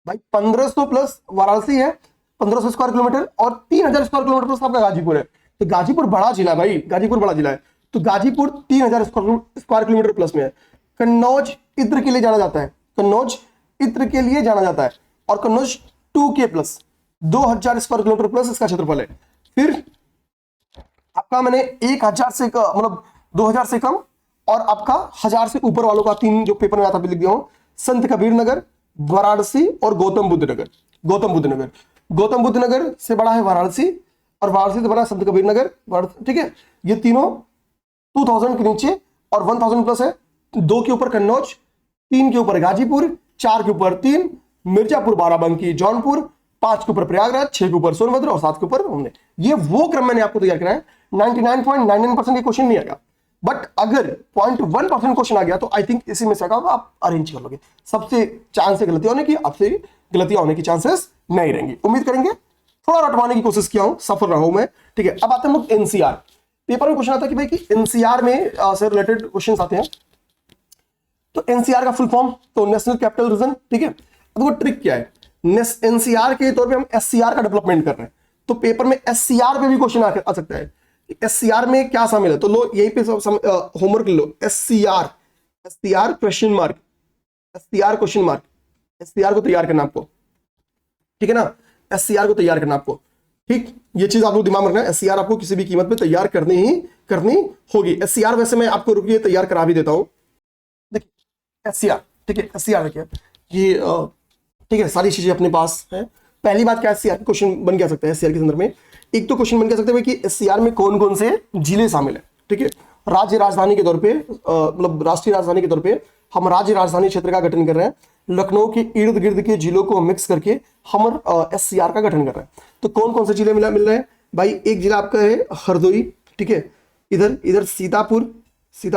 भाई 1500 प्लस वाराणसी है, 1500 स्क्वायर किलोमीटर, और 3000 स्क्वायर किलोमीटर प्लस आपका गाजीपुर है। तो गाजीपुर बड़ा जिला है भाई, गाजीपुर बड़ा जिला है। तो गाजीपुर 3000 स्क्वायर किलोमीटर प्लस में है। कन्नौज इत्र के लिए जाना जाता है, कन्नौज इत्र के लिए जाना जाता है, और Kannauj 2K plus 2000 square kilometre plus इसका क्षेत्रफल है। फिर आपका मैंने 1000 से मतलब 2000 से कम और आपका 1000 से ऊपर वालों का 3 जो पेपर में आता लिख दिया हूं, संत कबीर नगर, वाराणसी और गौतम बुद्ध नगर। गौतम बुद्ध नगर, गौतम बुद्ध नगर से बड़ा है वाराणसी, और वाराणसी से बड़ा है संत कबीर नगर, ठीक है। ये तीनों 2000 के नीचे और 1000 प्लस है। 2 के ऊपर कन्नौज, 3 के ऊपर गाजीपुर, 4 के ऊपर 3 मिर्जापुर, बाराबंकी, जौनपुर, 5 के ऊपर प्रयागराज, 6 के ऊपर सोनभद्र और 7 के ऊपर हमने। ये वो क्रम मैंने आपको तैयार कराया। 99.99% ये क्वेश्चन नहीं आएगा, बट अगर 0.1% क्वेश्चन आ गया तो आई थिंक इसी में से आप अरेंज कर लोगे। सबसे चांस है गलतियां होने की, आपसे गलतियां होने की चांसेस नहीं रहेंगी। उम्मीद करेंगे थोड़ा रटवाने की कोशिश किया हूं, सफल रहा हूं मैं, ठीक है। अब आते हैं हम लोग एनसीआर। पेपर में क्वेश्चन आता है कि भाई कि एनसीआर में से रिलेटेड क्वेश्चन आते हैं। तो एनसीआर का फुल फॉर्म तो नेशनल कैपिटल रीजन, ठीक है। अब वो ट्रिक क्या है, एनसीआर के तौर पे हम एससीआर का डेवलपमेंट कर रहे हैं, तो पेपर में एससीआर पे भी क्वेश्चन आ सकता है। एससीआर में क्या शामिल है, तो लो यहीं पे होमवर्क लो, SCR, SCR question mark, SCR question mark, SCR को तैयार करना आपको, ठीक है ना। एससीआर को तैयार करना आपको, ठीक, ये चीज आप लोग दिमाग में रखना, एससीआर आपको किसी भी कीमत पे तैयार करनी होगी। एससीआर वैसे मैं आपको रुकिए तैयार करा भी देता हूं। देखिए एससीआर, ठीक है, एससीआर देखिए ये ठीक है, सारी चीजें अपने पास है। पहली बात क्या, एससीआर क्वेश्चन बन क्या सकता है एससीआर के संदर्भ में, एक तो क्वेश्चन बन क्या सकता है कि एससीआर में कौन कौन से जिले शामिल है। ठीक है, राज्य राजधानी के तौर पे मतलब राष्ट्रीय राजधानी के तौर पे हम राज्य राजधानी क्षेत्र का गठन कर रहे हैं। लखनऊ के इर्द गिर्द के जिलों को मिक्स करके हम एससीआर का गठन कर रहे हैं। तो कौन कौन से जिले मिल रहे हैं भाई, एक जिला आपका है हरदोई, ठीक है, इधर सीतापुर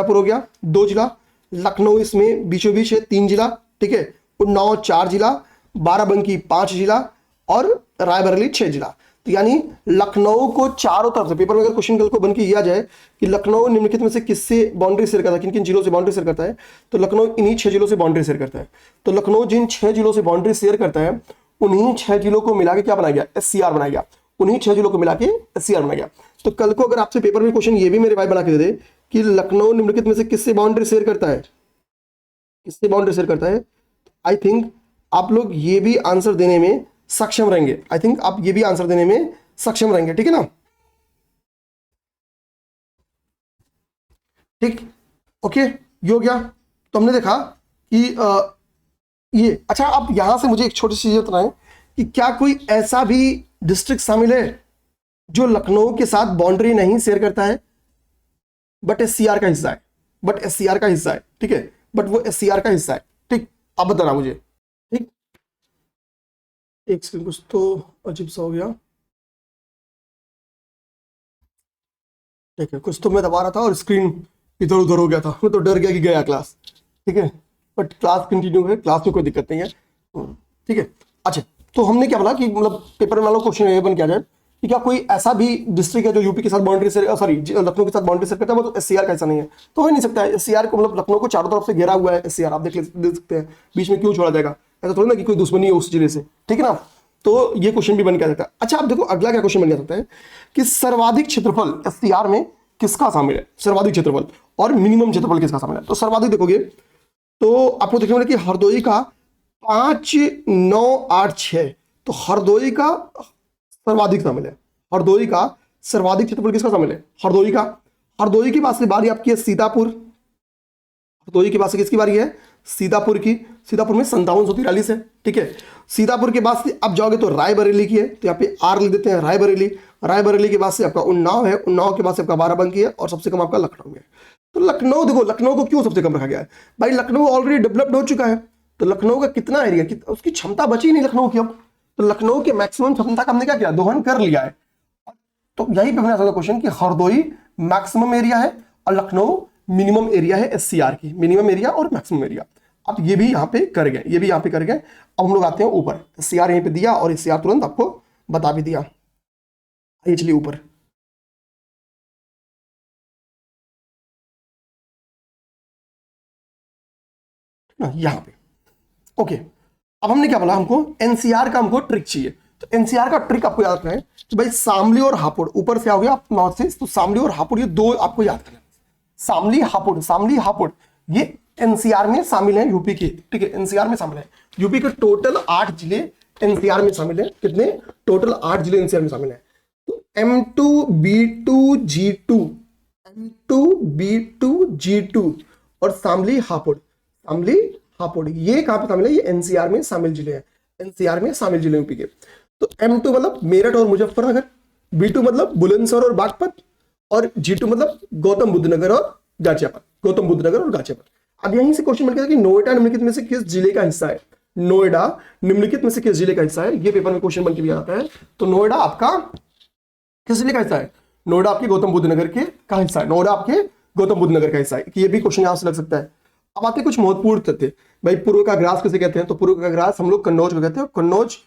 हो गया 2 जिला, लखनऊ इसमें बीचों बीच है 3 जिला, ठीक है, उन्नाव 4 जिला, बाराबंकी 5 जिला और रायबरेली 6 जिला। तो यानी लखनऊ को चारों तरफ से, पेपर में अगर क्वेश्चन कल को बन के किया जाए कि लखनऊ निम्नलिखित में से किससे बाउंड्री शेयर करता है, किन किन जिलों से बाउंड्री शेयर करता है, तो लखनऊ इन्हीं 6 जिलों से बाउंड्री शेयर करता है। तो लखनऊ जिन 6 जिलों से बाउंड्री शेयर करता है उन्हीं 6 जिलों को मिला के क्या बनाया गया, एससीआर बनाया गया। उन्हीं 6 जिलों को मिला के एससीआर बनाया गया। तो कल को अगर आपसे पेपर में क्वेश्चन ये भी मेरे भाई बना के दे दे कि लखनऊ निम्नलिखित में से किससे बाउंड्री शेयर करता है, किससे बाउंड्री शेयर करता है, आई थिंक आप लोग ये भी आंसर देने में सक्षम रहेंगे। आई थिंक आप ये भी आंसर देने में सक्षम रहेंगे, ठीक है ना। ठीक, ओके, ये हो गया। तो हमने देखा कि ये अच्छा, आप यहां से मुझे एक छोटी सी चीज बताएं कि क्या कोई ऐसा भी डिस्ट्रिक्ट शामिल है जो लखनऊ के साथ बाउंड्री नहीं शेयर करता है बट एससीआर का हिस्सा है, बट एससीआर का हिस्सा है, ठीक है, बट वो एससीआर का हिस्सा है। ठीक, आप बताना मुझे। ठीक, एक सेकंड, कुछ तो अजीब सा हो गया। ठीक है, कुछ तो मैं दबा रहा था और स्क्रीन इधर उधर हो गया था, मैं तो डर गया कि गया क्लास। ठीक है, बट क्लास कंटिन्यू है, क्लास में कोई दिक्कत नहीं है। ठीक है, अच्छा, तो हमने क्या बोला कि मतलब पेपर में क्वेश्चन ये बन क्या जाए कि क्या कोई ऐसा भी डिस्ट्रिक्ट है जो यूपी के साथ बाउंड्री से, सॉरी लखनऊ के साथ बाउंड्री से करता है, वो तो एससीआर का ऐसा नहीं है, तो हो नहीं सकता है। एससीआर को मतलब लखनऊ को चारों तरफ से घेरा हुआ है एससीआर, आप देख सकते हैं, बीच में क्यों छोड़ा जाएगा, ऐसा थोड़ी ना कि कोई दुश्मनी है उस जिले से, ठीक है ना। तो ये क्वेश्चन भी बन क्या सकता है। अच्छा, आप देखो अगला क्या क्वेश्चन बन जा सकता है कि सर्वाधिक क्षेत्रफल एससीआर में किसका शामिल है, सर्वाधिक क्षेत्रफल और मिनिमम क्षेत्रफल किसका शामिल है। तो सर्वाधिक देखोगे तो आपको देखने मिलेगा कि हरदोई का 5986, तो हरदोई का सर्वाधिक शामिल है। हरदोई का सर्वाधिक क्षेत्रफल किसका शामिल है, हरदोई का। हरदोई की बात से बारी आपकी है सीतापुर, हरदोई की बात से किसकी बारी है, सीतापुर की। सीतापुर में 5743 है, ठीक है। सीतापुर के बाद से आप जाओगे तो रायबरेली की है, तो यहाँ पे आर लिख देते हैं, रायबरेली। रायबरेली के बाद से आपका उन्नाव है, उन्नाव के बाद से आपका बाराबंकी है और सबसे कम आपका लखनऊ है। तो लखनऊ देखो, लखनऊ को क्यों सबसे कम रखा गया है भाई, लखनऊ ऑलरेडी डेवलप्ड हो चुका है, तो लखनऊ का कितना एरिया, उसकी क्षमता बची नहीं लखनऊ की अब, तो लखनऊ के मैक्सिमम क्षमता का हमने क्या किया, दोहन कर लिया है। तो यही पे बना सकता क्वेश्चन कि हरदोई मैक्सिमम एरिया है और लखनऊ मिनिमम एरिया है एससीआर की, मिनिमम एरिया और मैक्सिमम एरिया। अब ये भी यहाँ पे कर गए, ये भी यहाँ पे कर गए। अब हम लोग आते हैं ऊपर, एससीआर यहीं पे दिया और एससीआर तुरंत आपको बता भी दिया। आइए चलिए ऊपर, यहाँ पे ओके। अब हमने क्या बोला, हमको एनसीआर का हमको ट्रिक चाहिए। तो एनसीआर का ट्रिक आपको याद रखना है कि भाई शामली और हापुड़, ऊपर से आओगे आप नॉर्थ से, तो शामली और हापुड़ ये दो आपको याद करना है। शामली हापुड़, शामली हापुड़ ये एनसीआर में शामिल है यूपी के, ठीक है, एनसीआर में शामिल है। यूपी के टोटल 8 जिले एनसीआर में शामिल है। कितने, टोटल 8 जिले एनसीआर में शामिल है। तो M2B2G2, M2B2G2 और शामली हापुड़, शामली हापुड़ ये कहां पे शामिल है, ये एनसीआर में शामिल जिले हैं, एनसीआर में शामिल जिले यूपी के। तो M2 मतलब मेरठ और मुजफ्फरनगर, B2 मतलब बुलंदशहर और बागपत, और G2 मतलब गौतम बुद्ध नगर और गाजियाबाद, गौतम बुद्ध नगर और गाजियाबाद। अब यहीं से क्वेश्चन बनता है कि नोएडा निम्नलिखित में से किस जिले का हिस्सा है, नोएडा निम्नलिखित में से किस जिले का हिस्सा है, ये पेपर में क्वेश्चन बन के भी आता है। तो नोएडा आपका किस जिले का हिस्सा है, नोएडा आपके गौतम बुद्ध नगर के का हिस्सा है, नोएडा आपके गौतम बुद्ध नगर का हिस्सा है, ये भी क्वेश्चन यहां से लग सकता है। अब आते कुछ महत्वपूर्ण तथ्य, भाई पूर्व का ग्रास किसे कहते हैं, तो पूर्व का ग्रास हम लोग कन्नौज को कहते हैं। कन्नौज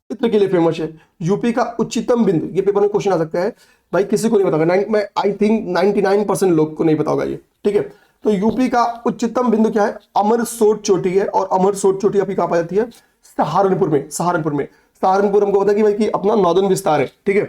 इत्र के लिए फेमस है। यूपी का उच्चतम बिंदु, ये पेपर में क्वेश्चन आ सकता है, भाई किसी को नहीं पता होगा, मैं आई थिंक 99% लोग को नहीं पता होगा ये, ठीक है। तो यूपी का उच्चतम बिंदु क्या है, अमरसोट चोटी है, और अमरसोट चोटी आपकी कहां पाई जाती है, सहारनपुर में। सहारनपुर में, सहारनपुर हमको पता है कि भाई कि अपना नॉर्दर्न विस्तार है, ठीक है।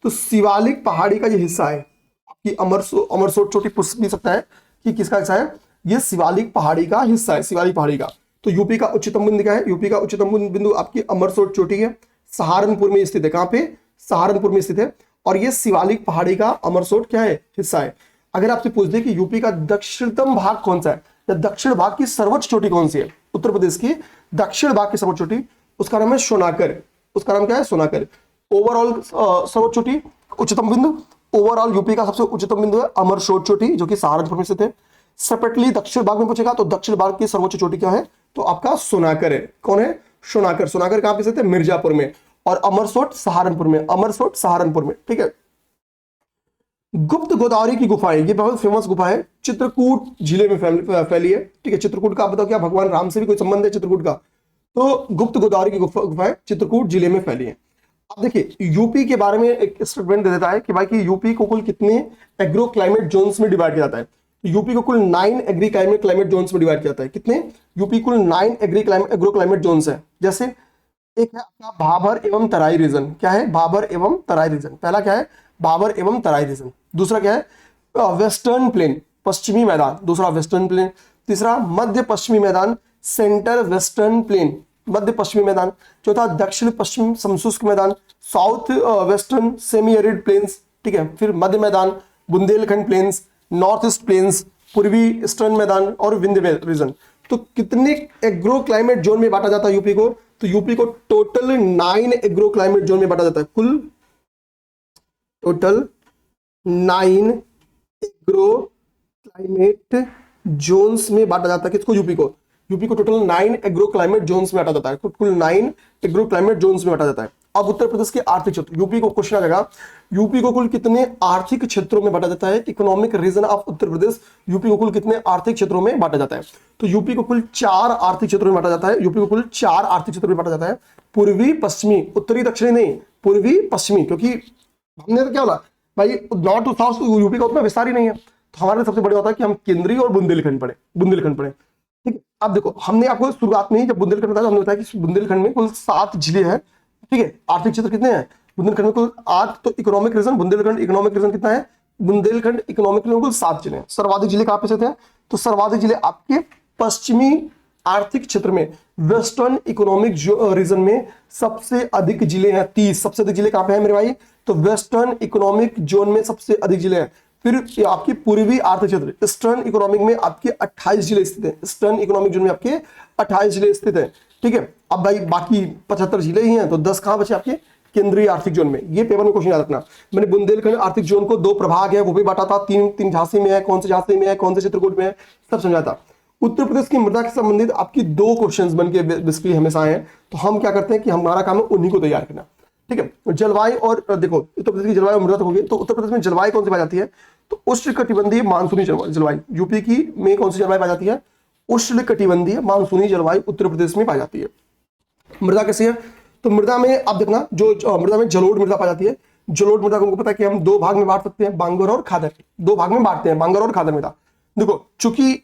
तो शिवालिक पहाड़ी का ये हिस्सा है आपकी, अमरसोट चोटी पूछ भी सकता है कि किसका हिस्सा है, ये शिवालिक पहाड़ी का हिस्सा है, शिवालिक पहाड़ी का। तो यूपी का उच्चतम बिंदु क्या है, यूपी का उच्चतम बिंदु आपकी अमरसोट चोटी है, सहारनपुर में स्थित है। कहां पे, सहारनपुर में स्थित है और ये शिवालिक पहाड़ी का अमरसोट क्या है, हिस्सा है। अगर आपसे पूछ दे कि यूपी का दक्षिणतम भाग कौन सा है या दक्षिण भाग की सर्वोच्च चोटी कौन सी है, उत्तर प्रदेश की दक्षिण भाग की सर्वोच्च चोटी, उसका नाम है सोनाकर। उसका नाम क्या है, सोनाकर। ओवरऑल सर्वोच्च चोटी, उच्चतम बिंदु, ओवरऑल यूपी का सबसे उच्चतम बिंदु है अमरसोट चोटी, जो कि सहारनपुर में स्थित है। सेपरेटली दक्षिण भाग में पूछेगा तो दक्षिण भाग की सर्वोच्च चोटी क्या है, तो आपका सोनाकर है। कौन है, सोनाकर। सोनाकर कहां पे स्थित है, मिर्जापुर में। और अमरसोट सहारनपुर में, अमरसोट सहारनपुर में, ठीक है। गुप्त गोदावरी की गुफाएं, ये बहुत फेमस गुफा है, चित्रकूट जिले में फैली है, ठीक है। चित्रकूट का आप बताओ क्या भगवान राम से भी कोई संबंध है चित्रकूट का? तो गुप्त गोदावरी की गुफाएं चित्रकूट जिले में फैली है। अब देखिए यूपी के बारे में एक स्टेटमेंट दे देता है कि भाई कि यूपी को कुल कितने एग्रो क्लाइमेट जोन्स में डिवाइड किया जाता है। यूपी को कुल 9 एग्री क्लाइमेट जोन्स में डिवाइड किया जाता है। कितने? यूपी कुल 9 एग्रो क्लाइमेट जोन्स है। जैसे एक है आपका भाबर एवं तराई रीजन। क्या है? भाबर एवं तराई रीजन। पहला क्या है? भाबर एवं तराई रीजन। दूसरा क्या है? वेस्टर्न प्लेन, पश्चिमी मैदान। दूसरा वेस्टर्न प्लेन। तीसरा मध्य पश्चिमी मैदान, सेंटर वेस्टर्न प्लेन, मध्य पश्चिमी मैदान। चौथा दक्षिण पश्चिम समशुष्क मैदान, south western semi arid plains, ठीक है। फिर मध्य मैदान, Bundelkhand plains, north east plains, पूर्वी ईस्टर्न मैदान और विंध्य रीजन। तो कितने एग्रो क्लाइमेट जोन में बांटा जाता है यूपी को? तो यूपी को टोटल 9 एग्रो क्लाइमेट जोन में बांटा जाता है। कुल टोटल 9 एग्रो क्लाइमेट जोन्स में बांटा जाता है। किसको? यूपी को। यूपी को टोटल 9 एग्रो क्लाइमेट जोन्स में बांटा जाता है। कुल 9 एग्रो क्लाइमेट जोन्स में बांटा जाता है। अब उत्तर प्रदेश के आर्थिक क्षेत्र, यूपी को क्वेश्चन आ जाएगा, यूपी को कुल कितने आर्थिक क्षेत्रों में बांटा जाता है? Economic region of Uttar Pradesh, UP को कुल कितने आर्थिक क्षेत्रों में बांटा जाता है? तो यूपी को कुल 4 आर्थिक क्षेत्रों में बांटा जाता है। यूपी को कुल 4 आर्थिक क्षेत्रों में बांटा जाता है। पूर्वी पश्चिमी, उत्तरी दक्षिणी नहीं, पूर्वी पश्चिमी, क्योंकि हमने तो क्या बोला भाई नॉर्थ टू साउथ यूपी का उतना विस्तार ही नहीं है, तो हमारे लिए सबसे बड़ा होता है कि हम केंद्रीय और बुंदेलखंड पढ़े, बुंदेलखंड पढ़े, ठीक है। अब देखो हमने आपको शुरुआत में जब बुंदेलखंड बताया, हमने बताया कि बुंदेलखंड में कुल 7 जिले हैं, ठीक है। आर्थिक क्षेत्र कितने हैं बुंदेलखंड में? कुल 8। तो economic region Bundelkhand, economic region कितना है? बुंदेलखंड इकोनॉमिक में कुल 7 जिले हैं। सर्वाधिक जिले कहां पे स्थित हैं? तो सर्वाधिक जिले आपके पश्चिमी आर्थिक क्षेत्र में, वेस्टर्न इकोनॉमिक रीजन में सबसे अधिक जिले हैं 30। सबसे अधिक जिले कहां पे हैं मेरे भाई? तो वेस्टर्न इकोनॉमिक जोन में सबसे अधिक जिले हैं। फिर आपकी पूर्वी आर्थिक क्षेत्र ईस्टर्न इकोनॉमिक में आपके 28 जिले स्थित हैं। ईस्टर्न इकोनॉमिक जोन में आपके 28 जिले स्थित हैं, ठीक है। अब भाई बाकी 75 जिले ही हैं, तो 10 कहां बचे आपके? केंद्रीय आर्थिक जोन में। ये पेपर में क्वेश्चन याद रखना। मैंने बुंदेलखंड आर्थिक जोन को 2 प्रभाग है वो भी बांटा था, 3 झांसी में है, कौन से झांसी में है, कौन से चित्रकूट में है, सब समझा था। उत्तर प्रदेश की मृदा के संबंधित आपकी 2 क्वेश्चंस बन के बेसिकली हमेशा आए हैं, तो हम क्या करते हैं कि हमारा काम है उन्हीं को तैयार करना, ठीक है। जलवायु और देखो उत्तर प्रदेश की जलवायु मृदा होगी, तो उत्तर प्रदेश में जलवायु कौन सी पाई जाती है? तो उष्णकटिबंधीय मानसूनी जलवायु। यूपी की में कौन सी जलवायु पाई जाती है? उष्णकटिबंधीय मानसूनी जलवायु उत्तर प्रदेश में पाई जाती है। मृदा कैसी है? तो मृदा में आप देखना, जो मृदा में जलोढ़ मृदा पाई जाती है। जलोढ़ मृदा को पता है कि हम 2 भाग में बांट सकते हैं, बांगर और खादर। 2 भाग में बांटते हैं, बांगर और खादर मृदा। देखो चूंकि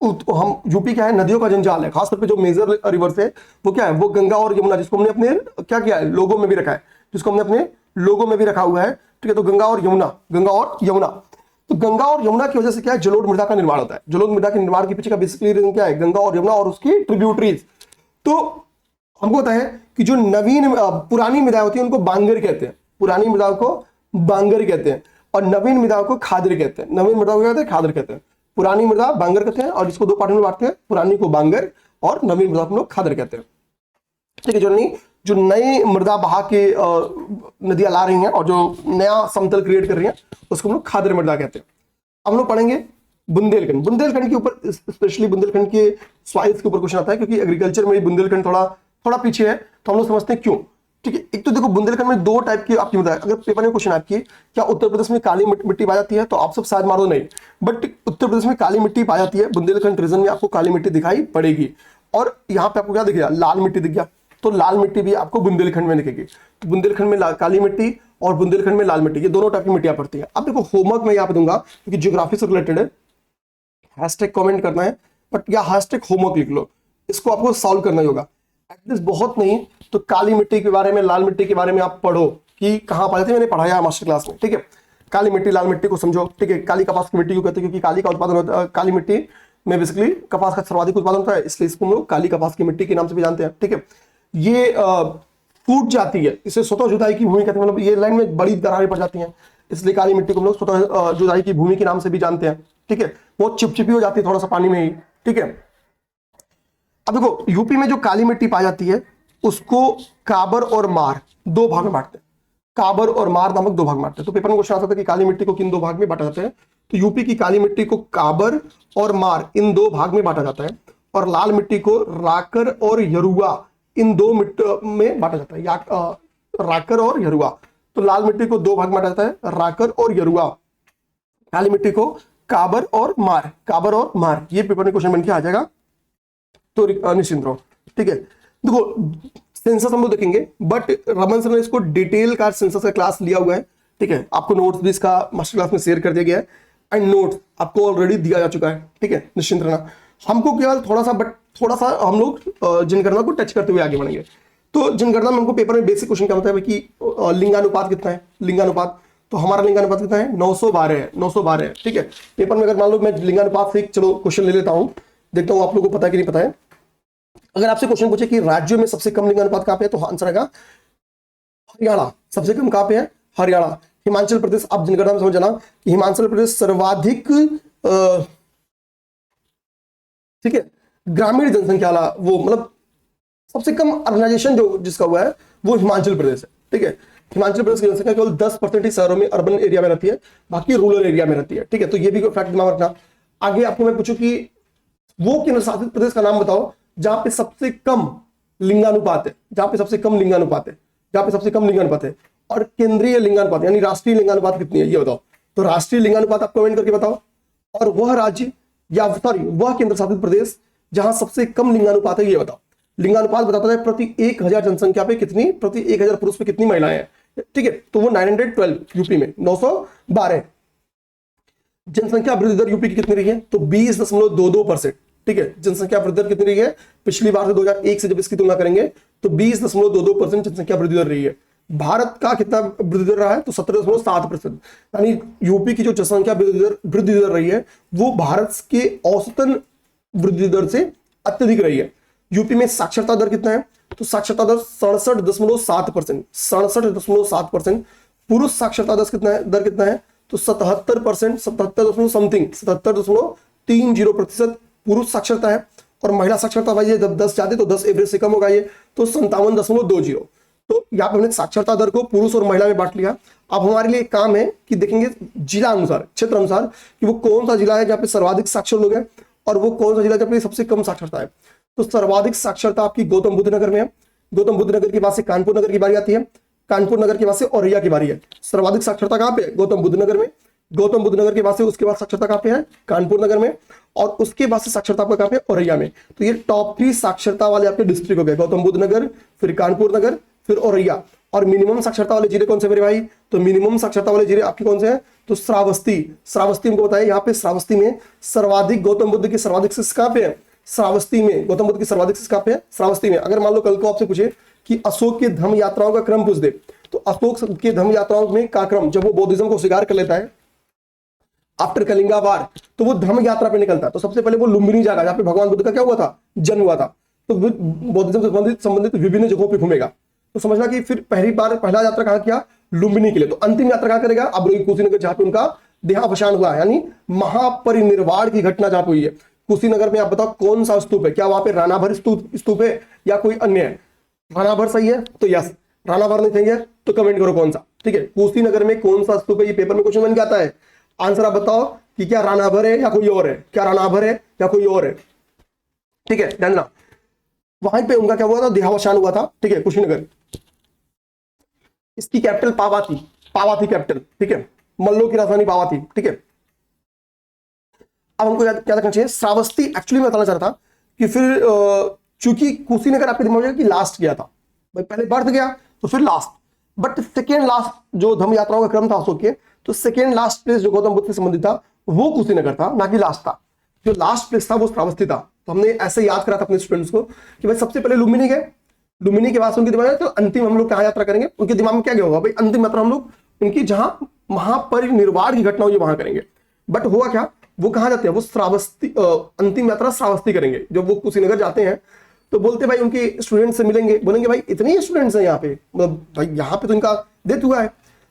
हम यूपी क्या है, नदियों का जंजाल है, खासतौर पे जो मेजर रिवर्स है वो क्या है, वो गंगा और यमुना, जिसको हमने अपने क्या किया है, लोगों में भी रखा है, जिसको हमने अपने लोगों में भी रखा हुआ है, ठीक है। तो गंगा और यमुना, गंगा और यमुना, तो गंगा और यमुना की वजह से क्या है, जलोढ़ मृदा का निर्माण होता है। जलोढ़ मृदा के निर्माण के पीछे का बेसिकली रीजन क्या है? गंगा और यमुना और उसकी ट्रिब्यूटरीज। तो हमको पता है कि जो नवीन पुरानी मृदाएं होती है उनको बांगर कहते हैं, पुरानी मृदाओं को बांगर कहते हैं, और नवीन मृदाओं को खादर कहते हैं। नवीन मृदाओं को कहते हैं खादर कहते हैं। पुरानी मृदा बांगर कहते हैं, और इसको 2 पार्ट में बांटते हैं, पुरानी को बांगर और नवीन मृदा को लोग खादर कहते हैं, ठीक है। जो नई मृदा बहा के नदियां ला रही हैं और जो नया समतल क्रिएट कर रही हैं उसको हम लोग खादर मृदा कहते हैं। अब हम लोग पढ़ेंगे बुंदेलखंड। बुंदेलखंड के ऊपर स्पेशली बुंदेलखंड के सॉइल्स के ऊपर क्वेश्चन आता है, क्योंकि एग्रीकल्चर में बुंदेलखंड थोड़ा पीछे है, तो हम लोग समझते हैं क्यों, ठीक है। एक तो देखो बुंदेलखंड में 2 टाइप की आपकी मृदा है। अगर पेपर में क्वेश्चन आपकी क्या उत्तर प्रदेश में काली मिट्टी पाई जाती है, तो आप सब शायद मार दो नहीं, बट उत्तर प्रदेश में काली मिट्टी पाई जाती है। बुंदेलखंड रीजन में आपको काली मिट्टी दिखाई पड़ेगी, और यहाँ पे आपको क्या दिख गया, लाल मिट्टी दिख गया, तो लाल मिट्टी भी आपको बुंदेलखंड में दिखेगी। तो बुंदेलखंड में काली मिट्टी और बुंदेलखंड में लाल मिट्टी, ये दोनों टाइप की मिट्टियां पड़ती है। अब देखो होमवर्क में यहाँ पे दूंगा, क्योंकि ज्योग्राफी से रिलेटेड है, हैशटैग कमेंट करना है, बट या हैशटैग होमवर्क लिख लो, इसको आपको सॉल्व करना ही होगा। एटलीस्ट बहुत नहीं तो काली मिट्टी के बारे में, लाल मिट्टी के बारे में आप पढ़ो कि कहां पाई जाती है, मैंने पढ़ाया मास्टर क्लास में, ठीक है। काली मिट्टी लाल मिट्टी को समझो, ठीक है। काली कपास की मिट्टी क्यों कहते हैं? क्योंकि काली का उत्पादन होता है, काली मिट्टी में बेसिकली कपास का सर्वाधिक उत्पादन होता है, इसलिए इसको हम लोग काली कपास की मिट्टी के नाम से भी जानते हैं, ठीक है। ये फूट जाती है, इसे स्वतः जुताई की भूमि कहते हैं। मतलब ये लाइन में बड़ी दरारें पड़ जाती हैं, इसलिए काली मिट्टी को हम लोग स्वतः जुताई की भूमि के नाम से भी जानते हैं। ठीक है, बहुत चिपचिपी हो जाती है थोड़ा सा पानी में ही। ठीक है, अब देखो यूपी में जो काली मिट्टी पाई जाती है उसको काबर और मार दो भाग में बांटते हैं। काबर और मार नामक दो भाग में बांटते हैं। तो पेपर में क्वेश्चन आता था कि काली मिट्टी को किन दो भाग में बांटा जाता है, तो यूपी की काली मिट्टी को काबर और मार इन दो भाग में बांटा जाता है, और लाल मिट्टी को राकर और यरुआ इन दो मिट्टी में बांटा जाता है, या राकर और यरुआ। तो लाल मिट्टी को दो भाग में बांटा जाता है, राकर और यरुआ। काली मिट्टी को काबर और मार, काबर और मार, ये पेपर में क्वेश्चन बन के आ जाएगा, तो निश्चिंत रहो। ठीक है, देखो सेंसस हम लोग देखेंगे, बट रमन सर ने इसको डिटेल का सेंसस का क्लास लिया हुआ है। ठीक है, आपको नोट्स भी इसका मास्टर क्लास में शेयर कर दिया गया है, एंड नोट्स आपको ऑलरेडी दिया जा चुका है। ठीक है, निश्चिंत रहना। हमको केवल थोड़ा सा हम लोग जनगणना को टच करते हुए आगे बढ़ेंगे। तो जनगणना में हमको पेपर में बेसिक क्वेश्चन क्या होता है कि लिंगानुपात कितना है, लिंगानुपात। तो हमारा लिंगानुपात कितना है, 912 है, 912 है। ठीक है, पेपर में अगर मान लो मैं लिंगानुपात से चलो क्वेश्चन ले लेता हूं, देखता हूं आप लोगों को पता है कि नहीं पता है। अगर आपसे क्वेश्चन पूछे कि राज्यों में सबसे कम लिंगानुपात कहां पे है, तो आंसर आएगा हरियाणा। सबसे कम कहां पे है, हरियाणा। हिमाचल प्रदेश, आप जनगणना में समझ जाना कि हिमाचल प्रदेश सर्वाधिक ठीक है ग्रामीण जनसंख्या वाला, वो मतलब सबसे कम अर्बनाइजेशन जो जिसका हुआ है वो हिमाचल प्रदेश है। ठीक है, हिमाचल प्रदेश की जनसंख्या केवल 10% ही शहरों में अर्बन एरिया में रहती है, बाकी रूरल एरिया में रहती है। ठीक है, तो ये भी फैक्ट दिमाग रखना। आगे आपको मैं पूछूं कि वो केंद्र शासित प्रदेश का नाम बताओ जहां पे सबसे कम लिंगानुपात है, जहां पे सबसे कम लिंगानुपात है, जहां पे सबसे कम लिंगानुपात है। और केंद्रीय लिंगानुपात यानी राष्ट्रीय लिंगानुपात कितनी है ये बताओ। तो राष्ट्रीय लिंगानुपात आप कमेंट करके बताओ। और वह राज्य या सॉरी वह केंद्र शासित प्रदेश जहां सबसे कम लिंगानुपात है ये बताओ। लिंगानुपात बताता है प्रति 1000 जनसंख्या पे कितनी, प्रति 1000 पुरुष पे कितनी महिलाएं हैं। ठीक है, तो वो 912 यूपी में 912। जनसंख्या वृद्धि दर यूपी की कितनी रही है, तो 20.22%। ठीक है, जनसंख्या वृद्धि दर कितनी रही है पिछली बार से 2001 से जब इसकी तुलना करेंगे तो 20.22% जनसंख्या वृद्धि दर रही है। भारत का कितना वृद्धि दर रहा है, तो 17.7%। यानी यूपी की जो जनसंख्या वृद्धि दर रही है वो भारत के औसतन वृद्धि दर से अत्यधिक रही है। यूपी में साक्षरता दर कितना है, तो साक्षरता दर 67.7%, 67.7%। पुरुष साक्षरता दर कितना है, तो 77%, 77 समथिंग 77.30% पुरुष साक्षरता है। और महिला साक्षरता भाई ये जब 10 जाते तो 10 एवरेज से कम होगा, ये तो 57.20। तो यहाँ पे हमने साक्षरता दर को पुरुष और महिला में बांट लिया। अब हमारे लिए काम है कि देखेंगे जिला अनुसार, क्षेत्र अनुसार कि वो कौन सा जिला है जहाँ पे सर्वाधिक साक्षर लोग हैं, और वो कौन सा जिला जहाँ पे सबसे कम साक्षरता है। तो सर्वाधिक साक्षरता आपकी गौतम बुद्ध नगर में है। गौतम बुद्ध नगर के बाद से कानपुर नगर की बारी आती है, कानपुर नगर के बाद से औरैया की बारी है। सर्वाधिक साक्षरता कहाँ पे है, गौतम बुद्ध नगर में। गौतम बुद्ध नगर के बाद से उसके बाद साक्षरता कहाँ पे है, कानपुर नगर में। और उसके बाद से साक्षरता आपका कहाँ पे, औरैया में। तो ये टॉप 3 साक्षरता वाले आपके डिस्ट्रिक्ट हो गए, गौतम बुद्ध नगर, फिर कानपुर नगर, फिर औरैया। और मिनिमम साक्षरता वाले जिले कौन से मेरे भाई, तो मिनिमम साक्षरता वाले जिले आपके कौन से हैं, तो श्रावस्ती। श्रावस्ती हमको बताया यहाँ पे श्रावस्ती में सर्वाधिक गौतम बुद्ध की सर्वाधिक शिष्य कहाँ पे है, श्रावस्ती में। गौतम बुद्ध की सर्वाधिक शिष्य कहाँ पे है, श्रावस्ती में। अगर मान लो कल को आपसे पूछे कि अशोक के धम्म यात्राओं का क्रम पूछ दे, तो अशोक के धम्म यात्राओं में का क्रम, जब वो बौद्धिज्म को स्वीकार कर लेता है आफ्टर कलिंगा वार, तो वो धम्म यात्रा पे निकलता है। तो सबसे पहले वो लुम्बिनी जगह जहाँ पे भगवान बुद्ध का क्या हुआ था, जन्म हुआ था, तो बौद्धिज्म से संबंधित विभिन्न जगहों पे घूमेगा। तो समझना कि फिर पहला यात्रा कहाँ किया, लुम्बिनी के लिए। तो अंतिम यात्रा कहाँ करेगा, अब कुशीनगर जहाँ पे उनका देहावसान हुआ है, यानी महापरिनिर्वाण की घटना जहाँ पे हुई है। कुशीनगर में आप बताओ कौन सा स्तूप है, क्या वहां पे राणाभर स्तूप है या कोई अन्य है। राणाभर सही है तो यस, राणाभर नहीं सही है तो कमेंट करो कौन सा। ठीक है, कुशीनगर में कौन सा स्तूप है, ये पेपर में क्वेश्चन बन के आता है। आंसर आप बताओ कि क्या राणाभर है या कोई और है, क्या राणाभर है या कोई और है। ठीक है, जानना वहां पे उनका क्या हुआ था, देहावसान हुआ था। ठीक है, कुशीनगर। इसकी कैपिटल पावा थी, पावा थी कैपिटल। ठीक है, मल्लो की राजधानी पावा थी। ठीक है, अब हमको क्या रखना चाहिए, श्रावस्ती। एक्चुअली मैं बताना चाह रहा था कि फिर चूंकि कुशीनगर आपके दिमाग में कि लास्ट गया था भाई, पहले बर्थ गया तो फिर लास्ट, बट सेकेंड लास्ट जो धम्म यात्राओं का क्रम था अशोक के, तो सेकेंड लास्ट प्लेस जो गौतम बुद्ध से संबंधित था वो कुशीनगर था, ना कि लास्ट था। जो लास्ट प्लेस था वो श्रावस्ती था। तो हमने ऐसे याद करा था अपने स्टूडेंट्स को कि भाई सबसे पहले लुम्बिनी गए, लुम्बिनी के बाद उनके दिमाग में तो अंतिम हम लोग कहाँ यात्रा करेंगे, उनके दिमाग में क्या गया होगा भाई, अंतिम यात्रा हम लोग उनकी जहां महापरिनिर्वाण की घटना हुई वहां करेंगे। बट हुआ क्या, वो कहाँ जाते हैं, वो श्रावस्ती, अंतिम यात्रा श्रावस्ती करेंगे। जब वो कुशीनगर जाते हैं तो बोलते भाई उनके स्टूडेंट से मिलेंगे, बोलेंगे भाई इतने ही स्टूडेंट्स हैं यहाँ पे, मतलब भाई यहाँ पे तो इनका डेथ हुआ है।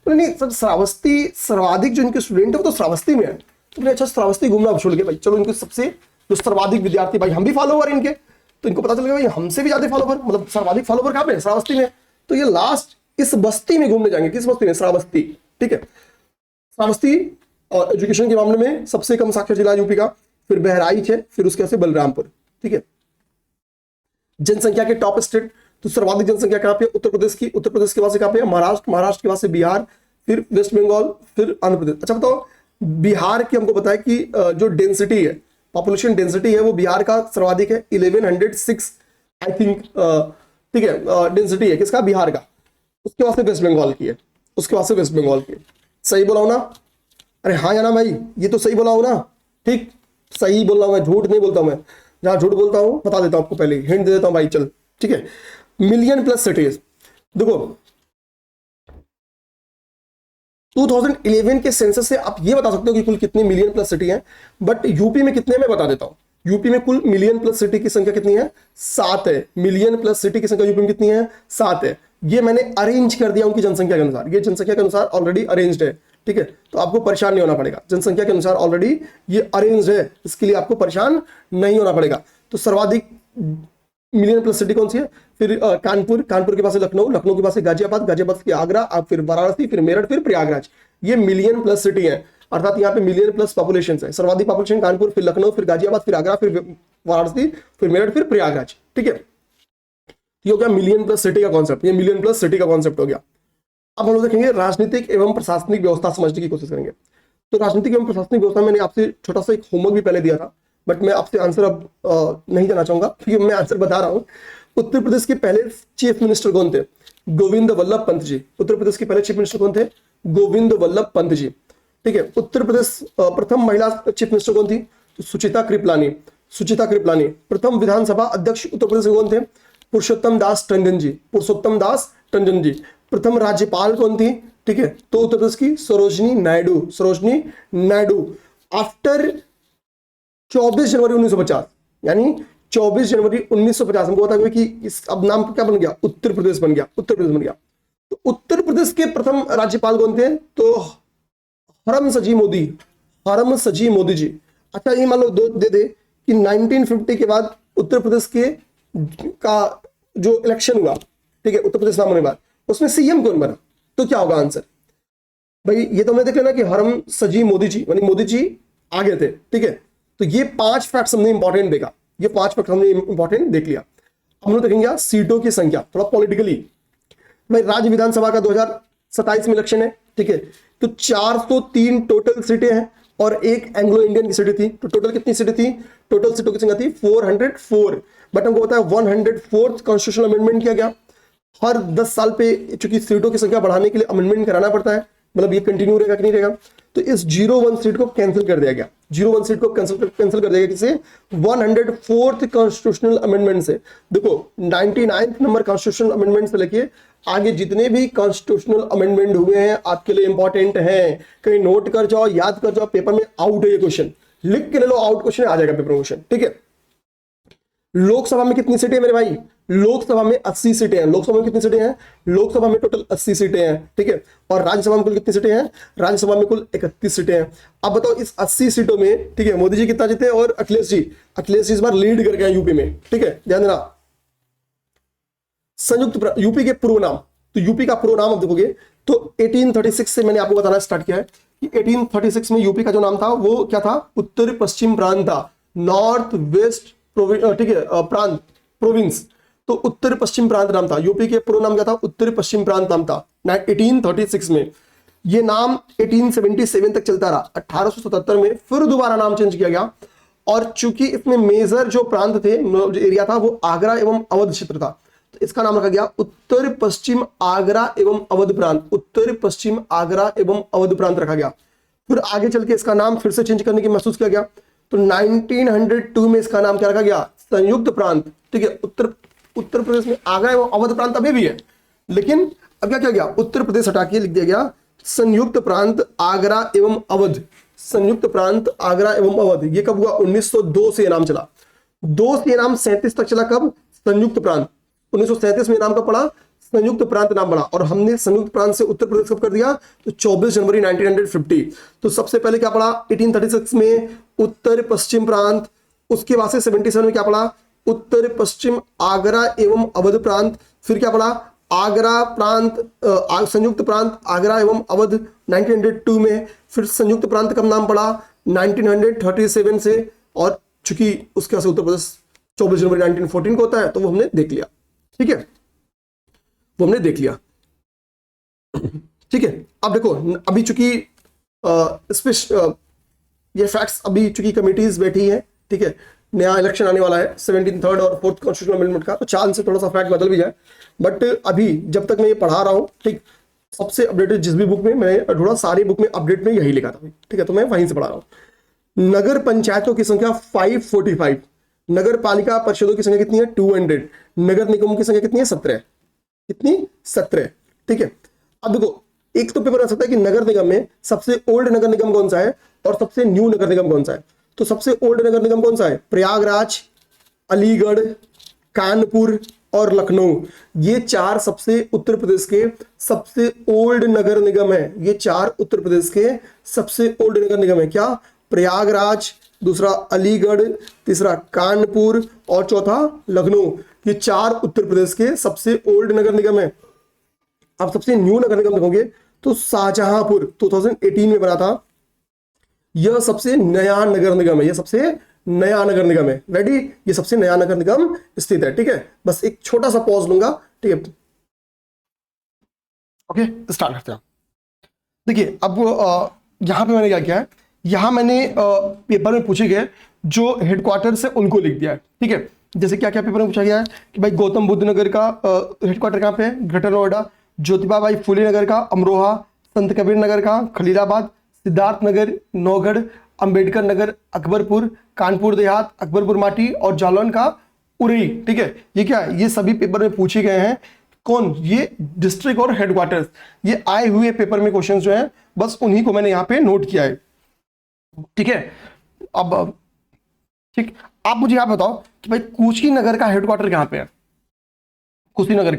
तो नहीं सर, श्रावस्ती सर्वाधिक जो इनके स्टूडेंट है वो तो श्रावस्ती में है। तो अच्छा श्रावस्ती घूमना छोड़ के भाई चलो इनके सबसे जो सर्वाधिक विद्यार्थी, भाई हम भी फॉलोवर इनके, तो इनको पता चल गया भाई हमसे भी ज्यादा फॉलोवर, मतलब सर्वाधिक फॉलोवर कहाँ पे, श्रावस्ती में। तो ये लास्ट इस बस्ती में घूमने जाएंगे, किस बस्ती में, श्रावस्ती। ठीक है, श्रावस्ती और एजुकेशन के मामले में सबसे कम साक्षर जिला यूपी का, फिर बहराइच है, फिर उसके बाद बलरामपुर। ठीक है, जनसंख्या के टॉप स्टेट, तो सर्वाधिक जनसंख्या कहां पे, उत्तर प्रदेश की, उत्तर प्रदेश के बाद से कहां पे, महाराष्ट्र, महाराष्ट्र के बाद से बिहार, फिर वेस्ट बंगाल, फिर आंध्र प्रदेश। अच्छा बताओ, बिहार की हमको पता है कि जो डेंसिटी है, पॉपुलेशन डेंसिटी है, वो बिहार का सर्वाधिक है, 1106 आई थिंक। ठीक है, डेंसिटी है किसका, बिहार का। उसके बाद से वेस्ट बंगाल की है, उसके बाद से वेस्ट बंगाल की। सही बोला हूं ना, अरे हाँ या ना भाई, ये तो सही बोला हूं ना, ठीक सही बोल रहा हूं मैं, झूठ नहीं बोलता हूं मैं, जहां झूठ बोलता हूं बता देता हूं आपको, पहले हिंट दे देता हूं भाई, चल ठीक है। मिलियन प्लस सिटीज, देखो 2011 के सेंसस से आप ये बता सकते हो कि कुल कितनी मिलियन प्लस सिटी है, बट यूपी में कितने में बता देता हूं। यूपी में कुल मिलियन प्लस सिटी की संख्या कितनी है, 7 है। मिलियन प्लस सिटी की संख्या यूपी में कितनी है, 7 है। ये मैंने अरेंज कर दिया उनकी जनसंख्या के अनुसार, ये जनसंख्या के अनुसार ऑलरेडी अरेंज्ड है। ठीक है, तो आपको परेशान नहीं होना पड़ेगा, जनसंख्या के अनुसार ऑलरेडी ये अरेंज्ड है, इसके लिए आपको परेशान नहीं होना पड़ेगा। तो सर्वाधिक मिलियन प्लस सिटी कौन सी है, फिर कानपुर, कानपुर के पास लखनऊ, लखनऊ के पास गाजियाबाद, गाजियाबाद के आगरा, फिर वाराणसी, फिर मेरठ, फिर प्रयागराज। ये मिलियन प्लस सिटी है, अर्थात यहाँ पे मिलियन प्लस पॉपुलेशन है। सर्वाधिक पॉपुलेशन कानपुर, फिर लखनऊ, फिर गाजियाबाद, फिर आगरा, फिर वाराणसी, फिर मेरठ, फिर प्रयागराज। ठीक है, ये हो गया मिलियन प्लस सिटी का कॉन्सेप्ट, ये मिलियन प्लस सिटी का कॉन्सेप्ट हो गया। अब हम लोग देखेंगे राजनीतिक एवं प्रशासनिक व्यवस्था समझने की कोशिश करेंगे। तो राजनीतिक एवं प्रशासनिक व्यवस्था मैंने आपसे छोटा सा एक होमवर्क भी पहले दिया था, बट मैं आपसे आंसर अब नहीं देना चाहूंगा, क्योंकि मैं आंसर बता रहा हूं। उत्तर प्रदेश के पहले चीफ मिनिस्टर कौन थे, गोविंद वल्लभ पंत जी। उत्तर प्रदेश के पहले चीफ मिनिस्टर कौन थे, गोविंद वल्लभ पंत जी। ठीक है, उत्तर प्रदेश प्रथम महिला चीफ मिनिस्टर कौन थी, तो सुचिता कृपलानी, सुचिता कृपलानी। प्रथम विधानसभा अध्यक्ष उत्तर प्रदेश के कौन थे, पुरुषोत्तम दास टंडन जी, पुरुषोत्तम दास टंडन जी। प्रथम राज्यपाल कौन थी, ठीक है, तो उत्तर प्रदेश की सरोजनी नायडू, सरोजनी नायडू। आफ्टर 24 जनवरी 1950, यानी 24 जनवरी 1950 हमको बता कि इस अब नाम क्या बन गया, उत्तर प्रदेश बन गया, उत्तर प्रदेश बन गया। तो उत्तर प्रदेश के प्रथम राज्यपाल कौन थे, तो हरमसजी मोदी, हरमसजी मोदी जी। अच्छा ये मान लो दे दे कि 1950 के बाद उत्तर प्रदेश के का जो इलेक्शन हुआ, ठीक है, उत्तर प्रदेश नाम होने के बाद उसमें सीएम कौन बना, तो क्या होगा आंसर भाई, ये तो हमने देख लेना कि हरमसजी मोदी जी, यानी मोदी जी आगे थे। ठीक है, तो ये 5 फैक्ट्स हमने इंपॉर्टेंट देखा, ये 5 फैक्ट हमने इंपॉर्टेंट देख लिया। हम लोग देखेंगे सीटों की संख्या थोड़ा पॉलिटिकली। भाई राज्य विधानसभा का 2027 में इलेक्शन है, ठीक है, तो 403 टोटल सीटें हैं और एक एंग्लो इंडियन की सीटें थी। तो टोटल कितनी सीटें थी, टोटल सीटों की संख्या थी 404। बट हमको पता है 104th कॉन्स्टिट्यूशनल अमेंडमेंट किया गया। हर 10 साल पे चूंकि सीटों की संख्या बढ़ाने के लिए अमेंडमेंट कराना पड़ता है, मतलब ये कंटिन्यू रहेगा कि नहीं रहेगा। तो इस 01 सीट को कैंसिल कर दिया गया, 01 सीट को कैंसिल कर दिया गया किसे, 104th कॉन्स्टिट्यूशनल अमेंडमेंट से। देखो 99th नंबर कॉन्स्टिट्यूशनल अमेंडमेंट से लेके आगे जितने भी कॉन्स्टिट्यूशनल अमेंडमेंट हुए हैं आपके लिए इंपॉर्टेंट हैं, कहीं नोट कर जाओ, याद कर जाओ, पेपर में आउट है ये क्वेश्चन, लिख के ले लो, आउट क्वेश्चन आ जाएगा पेपर में क्वेश्चन। ठीक है, लोकसभा में कितनी सीटें मेरे भाई, लोकसभा में 80 सीटें हैं। लोकसभा में कितनी सीटें हैं, लोकसभा में टोटल 80 सीटें हैं। ठीक है, और राज्यसभा में कुल कितनी सीटें हैं, राज्यसभा में कुल 31 सीटें हैं। अब बताओ इस 80 सीटों में, ठीक है, मोदी जी कितना जीते और अखिलेश जी इस बार लीड कर गए यूपी में। ठीक है, ध्यान देना। संयुक्त यूपी के पूर्व नाम, तो यूपी का पूर्व नाम आप देखोगे तो 1836 से मैंने आपको बताना स्टार्ट किया है कि 1836 में यूपी का जो नाम था वो क्या था, उत्तर पश्चिम प्रांत था, नॉर्थ वेस्ट ठीक है प्रांत, प्रोविंस। तो उत्तर पश्चिम प्रांत नाम था यूपी के, पूर्व नाम क्या था, उत्तर पश्चिम प्रांत नाम था 1836 में। ये नाम 1877 तक चलता रहा। 1877 में फिर दोबारा नाम चेंज किया गया, और चूंकि इसमें मेजर जो प्रांत थे, जो एरिया था, वो आगरा एवं अवध क्षेत्र था, तो इसका नाम रखा गया उत्तर पश्चिम आगरा एवं अवध प्रांत, उत्तर पश्चिम आगरा एवं अवध प्रांत रखा गया। फिर आगे चल के इसका नाम फिर से चेंज करने की महसूस किया गया, तो 1902 में इसका नाम क्या रखा गया, संयुक्त प्रांत। ठीक है, उत्तर प्रदेश में आगरा एवं अवध प्रांत अभी भी है, लेकिन अब क्या किया गया, उत्तर प्रदेश हटा के लिख दिया गया संयुक्त प्रांत आगरा एवं अवध, संयुक्त प्रांत आगरा एवं अवध। ये कब हुआ, 1902 से नाम चला, 2 से नाम 37 तक चला। कब, संयुक्त प्रांत। 1937 में नाम कब पड़ा? संयुक्त प्रांत नाम पड़ा। और हमने संयुक्त प्रांत से उत्तर प्रदेश कब कर दिया? तो 24 जनवरी 1950। तो सबसे पहले क्या पड़ा? 1836 में उत्तर पश्चिम प्रांत। उसके बाद से 77 में क्या पड़ा? उत्तर पश्चिम आगरा एवं अवध प्रांत। फिर क्या पड़ा? आगरा प्रांत, संयुक्त प्रांत आगरा एवं अवध 1902 में। फिर संयुक्त प्रांत कब नाम पड़ा? 1937 से। और चूंकि उसके बाद से उत्तर प्रदेश 24 जनवरी 1914 को होता है, तो वो हमने देख लिया। ठीक है, वो हमने देख लिया। ठीक है, अब देखो, अभी चूंकि ये फैक्ट्स, अभी चूंकि कमिटीज बैठी है, ठीक है, नया इलेक्शन आने वाला है 17 थर्ड और 4th कॉन्स्टिट्यूशनल अमेंडमेंट का, तो चांस से थोड़ा सा फैक्ट बदल भी जाए। बट अभी जब तक मैं ये पढ़ा रहा हूँ, ठीक, सबसे अपडेटेड जिस भी बुक में मैं ढूंढा, सारी बुक में अपडेट में यही लिखा था। ठीक है, तो मैं वहीं से पढ़ा रहा हूँ। नगर पंचायतों की संख्या 545, नगर पालिका परिषदों की संख्या कितनी है? 200, नगर निगमों की संख्या कितनी है? 17। कितनी? 17। ठीक है, अब देखो, एक तो पेपर आ सकता है कि नगर निगम में सबसे ओल्ड नगर निगम कौन सा है और सबसे न्यू नगर निगम कौन सा है। तो सबसे ओल्ड नगर निगम कौन सा है? प्रयागराज, अलीगढ़, कानपुर और लखनऊ। ये चार सबसे उत्तर प्रदेश के सबसे ओल्ड नगर निगम है। ये चार उत्तर प्रदेश के सबसे ओल्ड नगर निगम है। क्या? प्रयागराज, दूसरा अलीगढ़, तीसरा कानपुर और चौथा लखनऊ। ये चार उत्तर प्रदेश के सबसे ओल्ड नगर निगम है। अब सबसे न्यू नगर निगम देखोगे तो शाहजहांपुर 2018 में बना था। यह सबसे नया नगर निगम है। यह सबसे नया नगर निगम है। रेडी? ये सबसे नया नगर निगम स्थित है। ठीक है, बस एक छोटा सा पॉज लूंगा। ठीक है, ओके, स्टार्ट करते हैं। देखिए, अब यहां पे मैंने क्या किया है, यहां मैंने पेपर में पूछे गए जो हेडक्वार्टर से उनको लिख दिया है। ठीक है, जैसे क्या क्या पेपर में पूछा गया है कि भाई गौतम बुद्ध नगर का हेडक्वार्टर कहां पे है? ग्रेटर नोएडा। ज्योतिबा बाई फुले नगर का अमरोहा। संत कबीर नगर का खलीलाबाद। सिद्धार्थ नगर नौगढ़। अंबेडकर नगर अकबरपुर। कानपुर देहात अकबरपुर माटी और जालौन का उरई। ठीक है, ये क्या है? ये सभी पेपर में पूछे गए हैं। कौन? ये डिस्ट्रिक्ट और हेडक्वार्टर्स। ये आए हुए पेपर में क्वेश्चंस जो हैं, बस उन्हीं को मैंने यहाँ पे नोट किया है। ठीक है, अब ठीक, आप मुझे आप बताओ कि भाई कुशीनगर का हेडक्वार्टर कहाँ पे है? कुशीनगर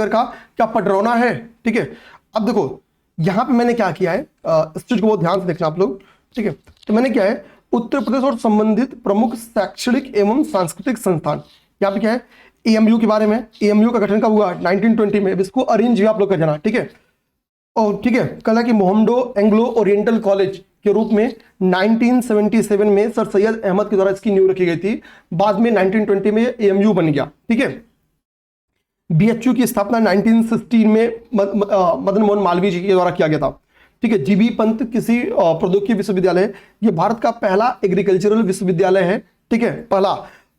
का क्या पटरौना है? ठीक है, अब देखो यहां पे मैंने क्या किया है, इस चीज को बहुत ध्यान से देखना आप लोग। ठीक है, तो मैंने क्या है, उत्तर प्रदेश और संबंधित प्रमुख शैक्षणिक एवं सांस्कृतिक संस्थान, यहाँ पे क्या है, एएमयू के बारे में। एएमयू का गठन कब हुआ? 1920 में। इसको अरेंज भी आप लोग कर जाना। ठीक है, और ठीक है, कल है कि मोहम्मडो एंग्लो ओरिएंटल कॉलेज के रूप में 1977 में सर सैयद अहमद के द्वारा इसकी नींव रखी गई थी। बाद में 1920 में एएमयू बन गया। ठीक है, बीएचयू की स्थापना 1916 में मदन मोहन मालवीय जी के द्वारा किया गया था। ठीक है, जीबी पंत कृषि प्रौद्योगिकी विश्वविद्यालय, ये भारत का पहला एग्रीकल्चरल विश्वविद्यालय है। ठीक है, पहला।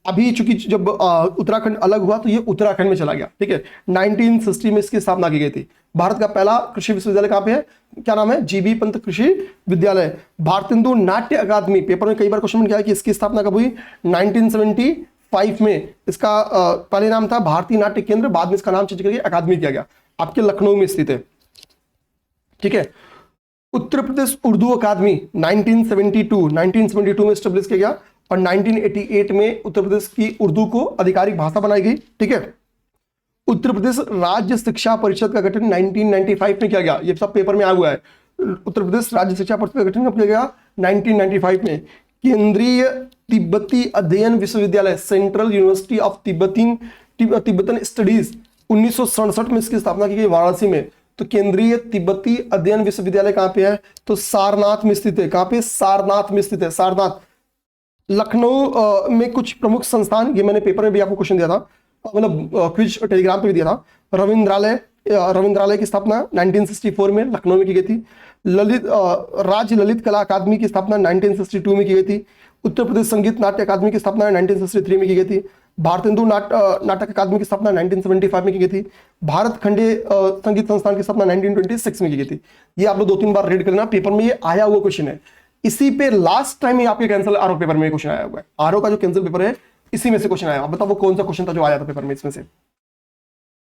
अभी चूंकि जब उत्तराखंड अलग हुआ तो ये उत्तराखंड में चला गया। ठीक है, 1960 में इसकी स्थापना की गई थी। भारत का पहला कृषि विश्वविद्यालय कहां पे है? क्या नाम है? जीबी पंत कृषि विद्यालय। भारतेंदु नाट्य अकादमी, पेपर में कई बार क्वेश्चन किया है कि इसकी स्थापना कब हुई? 1975 में। इसका पहले नाम था भारतीय नाट्य केंद्र, बाद में इसका नाम चेंज करके अकादमी किया गया। आपके लखनऊ में स्थित है। ठीक है, उत्तर प्रदेश उर्दू अकादमी 1972 में स्टेब्लिश किया गया और 1988 में उत्तर प्रदेश की उर्दू को आधिकारिक भाषा बनाई गई। ठीक है, उत्तर प्रदेश राज्य शिक्षा परिषद का गठन 1995 में किया गया। ये सब पेपर में आया हुआ है। उत्तर प्रदेश राज्य शिक्षा परिषद का गठन कब किया गया? 1995 में। केंद्रीय तिब्बती अध्ययन विश्वविद्यालय, central university of Tibetan studies, 1967 में इसकी स्थापना की गई वाराणसी में। तो केंद्रीय तिब्बती अध्ययन विश्वविद्यालय कहां पे है? तो सारनाथ में स्थित है। कहां पे? सारनाथ में स्थित है। सारनाथ। लखनऊ में कुछ प्रमुख संस्थान, ये मैंने पेपर में भी आपको क्वेश्चन दिया था, मतलब क्विज टेलीग्राम पे भी दिया था। रविंद्रालय की स्थापना 1964 में लखनऊ में की गई थी। राज्य ललित कला अकादमी की स्थापना 1962 में की गई थी। उत्तर प्रदेश संगीत नाट्य अकादमी की स्थापना 1963 में की गई थी। भारतेंदु नाटक अकादमी की स्थापना 1975 में की गई थी। भारत खंडीय संगीत संस्थान की स्थापना 1926 में की गई थी। ये आप लोग 2-3 बार रीड करना, पेपर में ये आया हुआ क्वेश्चन है। इसी पे लास्ट टाइम ही आपके कैंसल आरओ पेपर में क्वेश्चन आया हुआ है। आरओ का जो कैंसल पेपर है, इसी में से क्वेश्चन आया। बताओ वो कौन सा क्वेश्चन था जो आया था पेपर में? इसमें से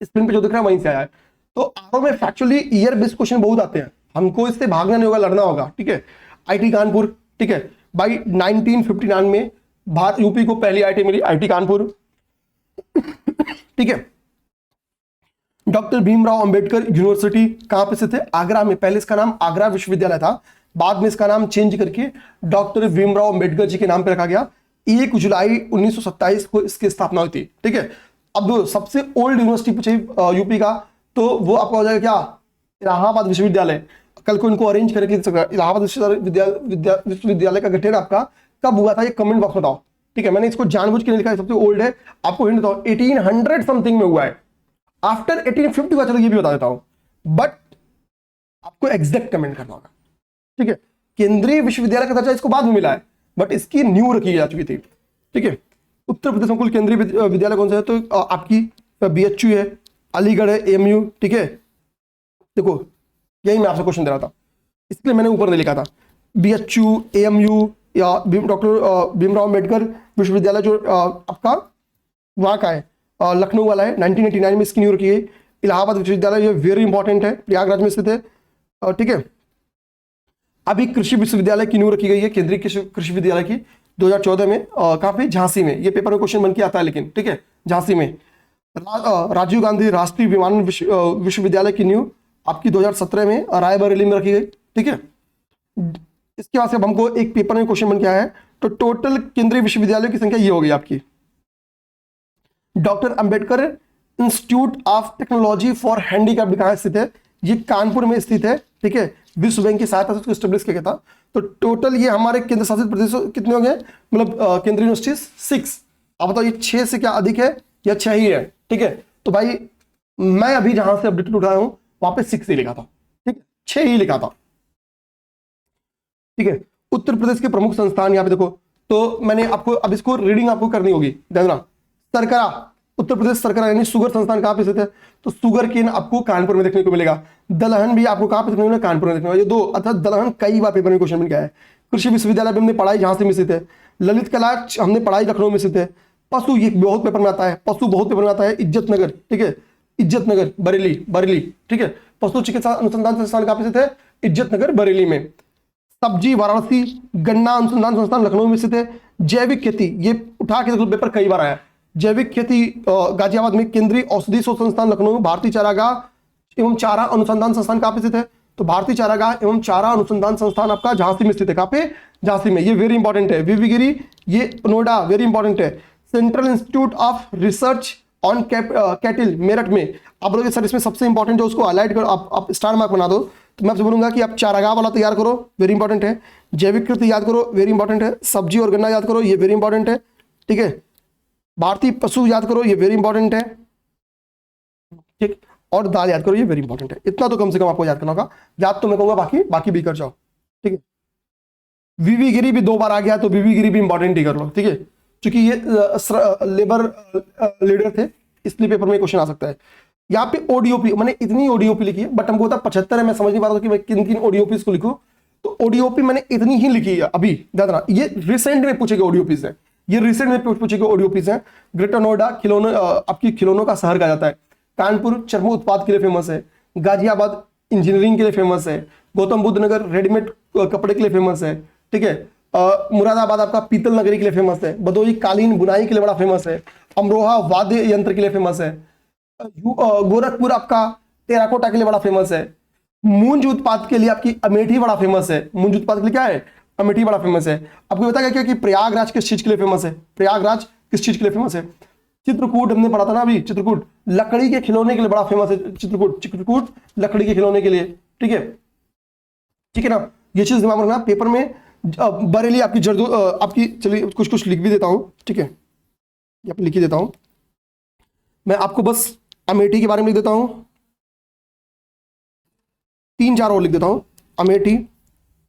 स्क्रीन पे जो दिख रहा है वहीं से आया है। तो आरओ में फैक्चुअली ईयर बेस्ड क्वेश्चन बहुत आते हैं, हमको इससे भागना नहीं होगा, लड़ना होगा। ठीक है, आईटी कानपुर। ठीक है, बाई 1959 में यूपी को पहली आईटी मिली, आईटी कानपुर। ठीक है। डॉक्टर भीमराव अंबेडकर यूनिवर्सिटी कहां पे स्थित है? आगरा में। पहले इसका नाम आगरा विश्वविद्यालय था, बाद में इसका नाम चेंज करके डॉक्टर भीमराव अंबेडकर जी के नाम पे रखा गया। 1 जुलाई 1927 को इसकी स्थापना हुई थी। ठीक है। अब सबसे ओल्ड यूनिवर्सिटी पूछे यूपी का, तो वो आपका हो जाएगा क्या? इलाहाबाद विश्वविद्यालय। कल को इनको अरेंज करके इलाहाबाद विश्वविद्यालय का गठन आपका कब हुआ था, ये कमेंट बॉक्स में बताओ। ठीक है, मैंने इसको जानबूझ के नहीं लिखा है, सबसे ओल्ड है। आपको हिंट बताओ, 1800 समथिंग में हुआ है। आफ्टर 1850 का, चलो ये भी बता देता हूं, बट आपको एग्जैक्ट कमेंट करना होगा। ठीक है, केंद्रीय विश्वविद्यालय का दर्जा इसको बाद में मिला है, बट इसकी न्यू रखी जा चुकी थी। ठीक है। उत्तर प्रदेश में कुल केंद्रीय विद्यालय कौन सा है? तो आपकी बीएचयू है, अलीगढ़ है, एएमयू। ठीक है, देखो यही मैं आपसे क्वेश्चन दे रहा था, इसलिए मैंने ऊपर नहीं लिखा था। बीएचयू, एएमयू या डॉक्टर भीमराव अंबेडकर विश्वविद्यालय जो आपका वहां का है, लखनऊ वाला है, 1989 में इसकी न्यू रखी गई। इलाहाबाद विश्वविद्यालय ये वेरी इंपॉर्टेंट है, प्रयागराज में स्थित है। ठीक है। अभी कृषि विश्वविद्यालय की न्यू रखी गई है, केंद्रीय कृषि विद्यालय की, 2014 में। कहां पे? झांसी में। ये पेपर में क्वेश्चन बन के आता है, लेकिन ठीक है, झांसी में। राजीव गांधी राष्ट्रीय विमानन विश्वविद्यालय की न्यू आपकी 2017 में रायबरेली में रखी गई। ठीक है। इसके बाद से अब हमको एक पेपर में क्वेश्चन बन के आया है, तो टोटल केंद्रीय विश्वविद्यालय की संख्या ये हो गई आपकी। Doctor Ambedkar institute of technology for handicapped कहां स्थित है? ये कानपुर में स्थित है। ठीक है, विश्व बैंक की सहायता से उसको स्टेब्लिश किया गया था। तो टोटल ये हमारे केंद्र शासित प्रदेश कितने हो गए, मतलब केंद्रीय यूनिवर्सिटी 6। आप बताओ ये 6 से क्या अधिक है या 6 ही है? ठीक है, तो भाई मैं अभी जहां से अपडेट उठाया हूं वहां पे 6 ही लिखा था। ठीक है, 6 ही लिखा था। ठीक है। उत्तर प्रदेश के प्रमुख संस्थान यहाँ पे देखो, तो मैंने आपको अब इसको रीडिंग आपको करनी होगी, ध्यान। सरकरा, उत्तर प्रदेश सरकरा यानी शुगर संस्थान कहां पे स्थित है? तो शुगर केन आपको कानपुर में देखने को मिलेगा। दलहन भी आपको कहां पे देखने को मिलेगा? कानपुर में देखने को मिलेगा। ये दो, अर्थात दलहन कई बार पेपर में क्वेश्चन बन गया है। कृषि विश्वविद्यालय में हमने पढ़ाई झांसी में स्थित है। ललित कला हमने पढ़ाई लखनऊ में स्थित है। पशु ये बहुत पेपर में आता है, पशु बहुत पेपर में आता है, इज्जत नगर। ठीक है, इज्जत नगर बरेली, बरेली। ठीक है, पशु चिकित्सा अनुसंधान संस्थान कहां पे स्थित है? इज्जत नगर बरेली में। सब्जी वाराणसी, गन्ना अनुसंधान संस्थान लखनऊ में स्थित है। जैविक खेती ये उठा के पेपर कई बार आया। जैविक खेती गाजियाबाद में। केंद्रीय औषधि शोध संस्थान लखनऊ में। भारतीय चारागाह एवं चारा अनुसंधान संस्थान कहां पे स्थित है? तो भारतीय चारागाह एवं चारा अनुसंधान संस्थान आपका झांसी में स्थित है। कहां पे? झांसी में। ये वेरी इंपॉर्टेंट है। वीवीगिरी ये नोएडा, वेरी इंपॉर्टेंट है। Central institute of research on कैटिल Meerut में। आप बोलोगे सर इसमें सबसे इंपॉर्टेंट जो उसको हाईलाइट करो, आप स्टार मार्क बना दो, तो मैं आपसे बोलूंगा कि आप चारागाह वाला तैयार करो, वेरी इंपॉर्टेंट है। जैविक खेती याद करो, वेरी इंपॉर्टेंट है। सब्जी और गन्ना याद करो, ये वेरी इंपॉर्टेंट है। ठीक है, भारतीय पशु याद करो, ये वेरी इंपॉर्टेंट है। ठीक, और दाल याद करो, ये वेरी इंपॉर्टेंट है। इतना तो कम से कम आपको याद करना होगा। याद तो मैं कहूंगा, बाकी भी कर जाओ। ठीक है, वीवी गिरी भी 2 बार आ गया, तो वीवी गिरी भी इंपॉर्टेंट ही कर लो। ठीक है, क्योंकि ये लेबर लीडर थे, इसलिए पेपर में क्वेश्चन आ सकता है। यहाँ पे ओडीओपी, मैंने इतनी ओडीओपी लिखी है, बट हमको होता 75 है, मैं समझ नहीं पा रहा था कि मैं किन किन ओडीओपी को लिखूं। तो ओडीओपी मैंने इतनी ही लिखी है अभी, ध्यान रखना। ये रिसेंट में पूछे गए ओडीओपीज है, ये रिसेंट में पूछे गए ओडीओपीज है। ग्रेटर नोएडा खिलौने आपकी खिलौनों का शहर कहा जाता है। कानपुर चर्म उत्पाद के लिए फेमस है। गाजियाबाद इंजीनियरिंग के लिए फेमस है। गौतम बुद्ध नगर रेडीमेड कपड़े के लिए फेमस है। ठीक है, मुरादाबाद आपका पीतल नगरी के लिए फेमस है। भदोही कालीन बुनाई के लिए बड़ा फेमस है। अमरोहा वाद्य यंत्र के लिए फेमस है। गोरखपुर आपका टेराकोटा के लिए बड़ा फेमस है। मूंज उत्पाद के लिए आपकी अमेठी बड़ा फेमस है। मूंज उत्पाद के लिए क्या है? अमेठी बड़ा फेमस है। आपको पता क्या कि प्रयागराज किस चीज के लिए फेमस है? प्रयागराज किस चीज के लिए फेमस है? चित्रकूट हमने पढ़ा था ना अभी, चित्रकूट लकड़ी के खिलौने के लिए बड़ा फेमस है। चित्रकूट लकड़ी के खिलौने के लिए। ठीक है, ठीक है ना, ये चीज दिमाग में रखना। पेपर में बरेली आपकी आपकी, चलिए कुछ कुछ लिख भी देता हूं। ठीक है, यहाँ पे लिख ही देता हूं मैं आपको, बस अमेठी के बारे में लिख देता हूं, 3-4 और लिख देता हूं। अमेठी,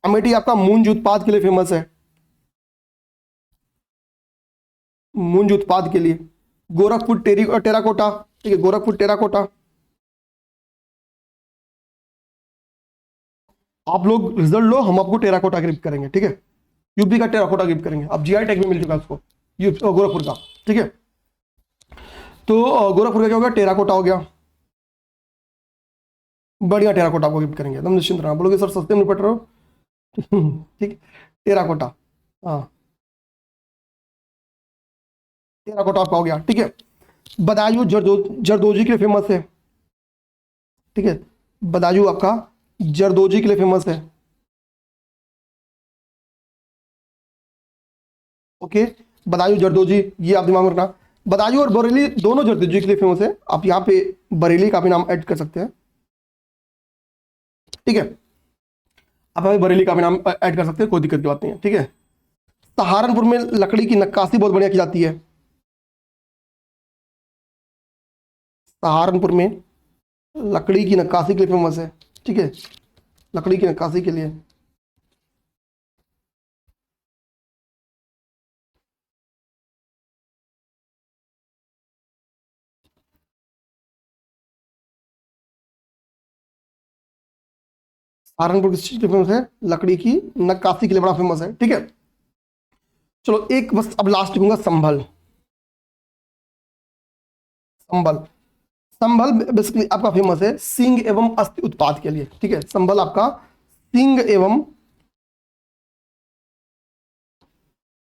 अमेठी आपका मूंज उत्पाद के लिए फेमस है। मूंज उत्पाद के लिए। गोरखपुर टेराकोटा। ठीक है, गोरखपुर टेराकोटा। आप लोग रिजल्ट लो, हम आपको टेराकोटा गिफ्ट करेंगे। ठीक है, यूपी का टेराकोटा गिफ्ट करेंगे। अब जीआई टैग में मिल चुका है उसको, गोरखपुर का। ठीक है, तो गोरखपुर का क्या हो गया? टेराकोटा हो गया। बढ़िया, टेराकोटा आपको गिफ्ट करेंगे, एकदम निश्चिंत रहना। बोलोगे सर सस्ते में निपट रहे हो। ठीक, टेराकोटा, हाँ टेराकोटा आपका हो गया। ठीक है, बदायूं जरदोजी के लिए फेमस है, ठीक है, बदायूं आपका जरदोजी के लिए फेमस है। ओके, बदायूं जरदोजी, ये आप दिमाग में रखना। बदायूं और बरेली दोनों जरदोजी के लिए फेमस है। आप यहाँ पे बरेली का भी नाम ऐड कर सकते हैं, ठीक है, आप अभी बरेली का भी नाम ऐड कर सकते हैं, कोई दिक्कत की बात नहीं है, ठीक है। सहारनपुर में लकड़ी की नक्काशी बहुत बढ़िया की जाती है। सहारनपुर में लकड़ी की नक्काशी के लिए फेमस है, ठीक है, लकड़ी की नक्काशी के लिए। सहारनपुर किस चीज के फेमस है? लकड़ी की नक्काशी के लिए बड़ा फेमस है, ठीक है। चलो एक बस अब लास्ट लिखूंगा, संभल। संभल, संभल बेसिकली आपका फेमस है सींग एवं अस्थि उत्पाद के लिए, ठीक है। संभल आपका सींग एवं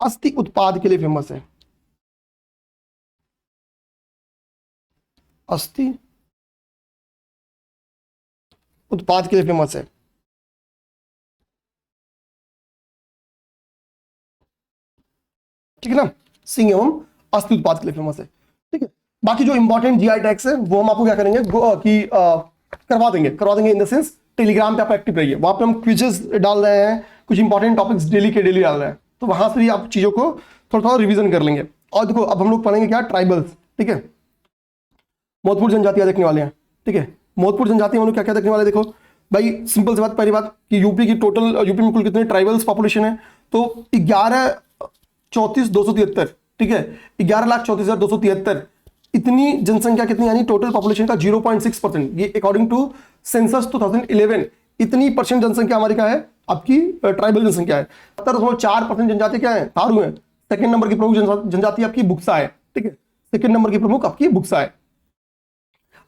अस्थि उत्पाद के लिए फेमस है, अस्थि उत्पाद के लिए फेमस है, ठीक है ना। सिंह एवं अस्थि उत्पाद के लिए फेमस है, ठीक है। बाकी जो इंपॉर्टेंट जीआई टैग्स है वो हम आपको क्या करेंगे करवा देंगे इन द सेंस टेलीग्राम पे आप एक्टिव रहिए, वहां पे हम क्विजेस डाल रहे हैं, कुछ इंपॉर्टेंट टॉपिक्स डेली के डेली डाल रहे हैं, तो वहां से भी आप चीजों को थोड़ा थोड़ा रिवीजन कर लेंगे। और देखो अब हम लोग पढ़ेंगे क्या, ट्राइबल्स, ठीक है, महत्वपूर्ण जनजातियां देखने वाले हैं, ठीक है। महत्वपूर्ण जनजाति हम लोग क्या क्या देखने वाले हैं, देखो भाई सिंपल सी बात, पहली बात कि यूपी में कुल कितने ट्राइबल्स पॉपुलेशन है, तो 11,34,273, ठीक है, 11,34,273 इतनी जनसंख्या कितनी, यानी टोटल पॉपुलेशन का 0.6%, ये अकॉर्डिंग टू सेंसस 2011 इतनी परसेंट जनसंख्या हमारी क्या है, आपकी ट्राइबल जनसंख्या है। 70.4% जनजाति क्या है, थारू है। सेकंड नंबर की प्रमुख जनजाति आपकी बुक्सा है, ठीक है, सेकंड नंबर की प्रमुख आपकी बुक्सा है।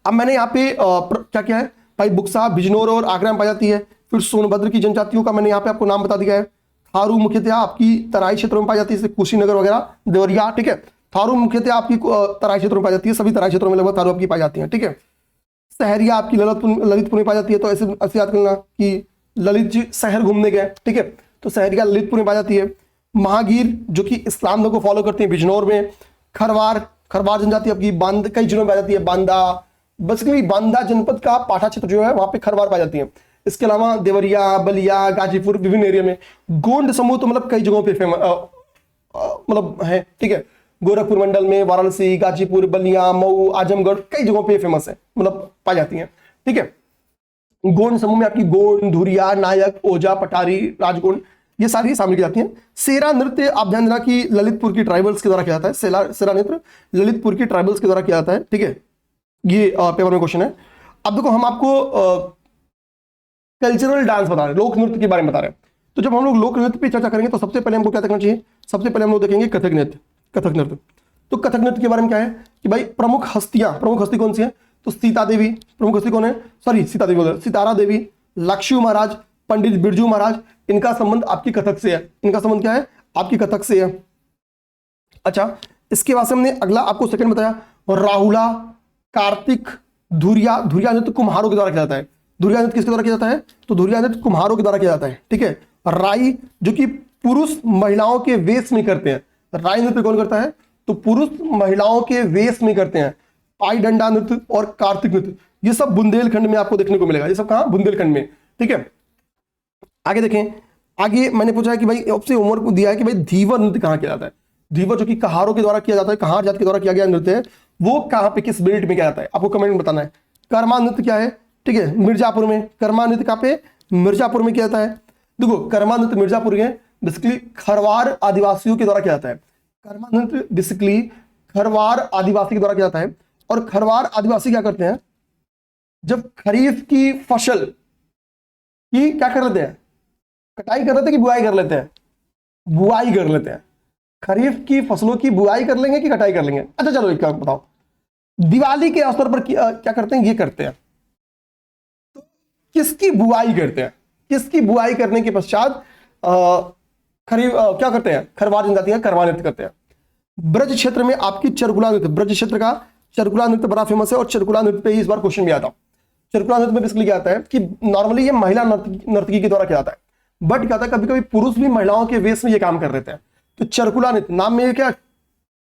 अब मैंने यहाँ पे क्या क्या है भाई, बुक्सा बिजनौर और आगरा में पाई जाती है। फिर सोनभद्र की जनजातियों का मैंने यहाँ पे आपको नाम बता दिया है। थारू मुख्यतः आपकी तराई क्षेत्रों में पाई जाती है, जैसे कुशीनगर वगैरह, देवरिया, ठीक है। थारू मुख्यतः आपकी तराई क्षेत्रों में पाई जाती है, सभी तराई क्षेत्रों में लगभग थारू आपकी पाई जाती है, ठीक है। सहरिया आपकी ललितपुर में पाई जाती है, तो ऐसे याद करना कि ललित जी शहर घूमने गए, ठीक है, तो सहरिया ललितपुर में पाई जाती है। महागीर जो कि इस्लाम धर्म को फॉलो करते हैं, बिजनौर में। खरवार जनजाति आपकी बांदा, कई जिलों में पाई जाती है, बांदा, बेसिकली बांदा जनपद का पाठा क्षेत्र जो है वहां पे खरवार पाई जाती है। इसके अलावा देवरिया, बलिया, गाजीपुर, विभिन्न एरिया में। गोंड समूह तो मतलब कई जगहों पे मतलब है, ठीक है, गोरखपुर मंडल में, वाराणसी, गाजीपुर, बलिया, मऊ, आजमगढ़, कई जगहों पे फेमस है, मतलब पाई जाती है, ठीक है। गोंड समूह में आपकी गोंड, धुरिया, नायक, ओझा, पटारी, राजगोंड, ये सारी शामिल की जाती हैं। सेरा नृत्य आप ध्यान देना कि ललितपुर की ट्राइबल्स के द्वारा किया जाता है, सेरा नृत्य ललितपुर की ट्राइबल्स के द्वारा किया जाता है, ठीक है। ये पेपर में क्वेश्चन है। अब देखो हम आपको कल्चरल डांस बता रहे हैं, लोक नृत्य के बारे में बता रहे हैं। तो जब हम लोग लोक नृत्य पे चर्चा करेंगे तो सबसे पहले हमको क्या देखना चाहिए, सबसे पहले हम लोग देखेंगे कथक नृत्य। कथक नृत्य, तो कथक नृत्य के बारे में क्या है कि भाई प्रमुख हस्ती कौन सी है, तो सीता देवी, प्रमुख हस्ती कौन है, सॉरी सीता देवी बोल, सितारा देवी, लक्ष्मी महाराज, पंडित बिरजू महाराज, इनका संबंध आपकी कथक से है। इनका संबंध क्या है, आपकी कथक से है। अच्छा, इसके बाद से हमने अगला आपको सेकंड बताया, राहुला, कार्तिक, धुरिया नृत्य कुम्हारों के द्वारा किया जाता है। धुरिया नृत्य किसके द्वारा किया जाता है, तो धुरिया नृत्य कुम्हारों के द्वारा किया जाता है, ठीक है। राई जो कि पुरुष महिलाओं के वेश में करते हैं, राई नृत्य कौन करता है, तो पुरुष महिलाओं के वेश में करते हैं। पाई डंडा नृत्य और कार्तिक नृत्य, ये सब बुंदेलखंड में आपको देखने को मिलेगा। ये सब कहां, बुंदेलखंड में, ठीक है। आगे देखें, आगे मैंने पूछा है कि भाई आपसे होमवर्क को दिया है कि भाई धीवर नृत्य कहां किया जाता है। धीवर जो कि कहारों के द्वारा किया जाता है, कहार जाति के द्वारा किया गया नृत्य है, वो कहां पे किस बेल्ट में किया जाता है, आपको कमेंट में बताना है। कर्मा नृत्य क्या है, ठीक है, मिर्जापुर में। कर्मा नृत्य कहां पे, मिर्जापुर में किया जाता है। देखो कर्मा नृत्य मिर्जापुर में बेसिकली खरवार आदिवासियों के द्वारा किया जाता है। कर्मा नृत्य बेसिकली खरवार आदिवासी के द्वारा किया जाता है। और खरवार आदिवासी क्या करते हैं, जब खरीफ की फसल की क्या कर लेते हैं, कटाई कर लेते हैं कि बुआई कर लेते हैं, बुआई कर लेते हैं। खरीफ की फसलों की बुआई कर लेंगे कि कटाई कर लेंगे। अच्छा चलो एक बताओ, दिवाली के अवसर पर क्या करते हैं, ये करते हैं। तो किसकी बुआई करते हैं, किसकी बुआई करने के पश्चात खरीफ क्या करते हैं, खरवार जनजातियां करवा नृत्य करते हैं। ब्रज क्षेत्र में आपकी चरगुला नृत्य, ब्रज क्षेत्र का चरकुला नृत्य बड़ा फेमस है और चरकुला नृत्य पे ही इस बार क्वेश्चन भी आता। चरकुला नृत्य में बेसिकली क्या आता है कि नॉर्मली ये महिला नर्तकी के द्वारा किया जाता है, बट क्या था कभी कभी पुरुष भी महिलाओं के वेश में ये काम कर रहे थे। तो चरकुला नृत्य नाम में क्या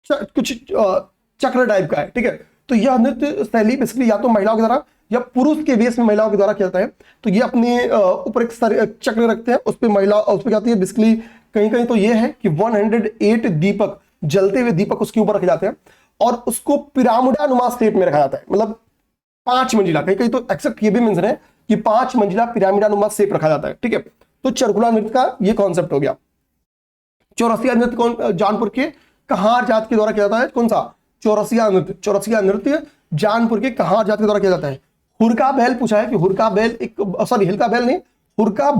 कुछ चक्र टाइप का है, ठीक है। तो यह नृत्य शैली बेसिकली या तो महिलाओं के द्वारा या पुरुष के वेश में महिलाओं के द्वारा किया जाता है। तो ये अपने ऊपर एक चक्र रखते हैं, उस पर महिला उस पर क्या होती है बेसिकली कहीं कहीं तो ये है कि 108 दीपक, जलते हुए दीपक उसके ऊपर रखे जाते हैं और उसको पिरामिडानुमा शेप में रखा जाता है, मतलब 5 मंजिला, कहीं कहीं तो एक्सेप्ट ये भी मेंशन है कि 5 मंजिला पिरामिडानुमा शेप रखा जाता है, ठीक है। तो चरकुला नृत्य का ये कॉन्सेप्ट हो गया। चौरसिया नृत्य कौन जानपुर के कहार जात के द्वारा किया जाता है, कौन सा चौरसिया नृत्य। चौरसिया नृत्य जानपुर के कहार जात के द्वारा किया जाता है। हुरका बैल पूछा है कि हुरका बैल एक सॉरी हिलका बैल नहीं, हुरका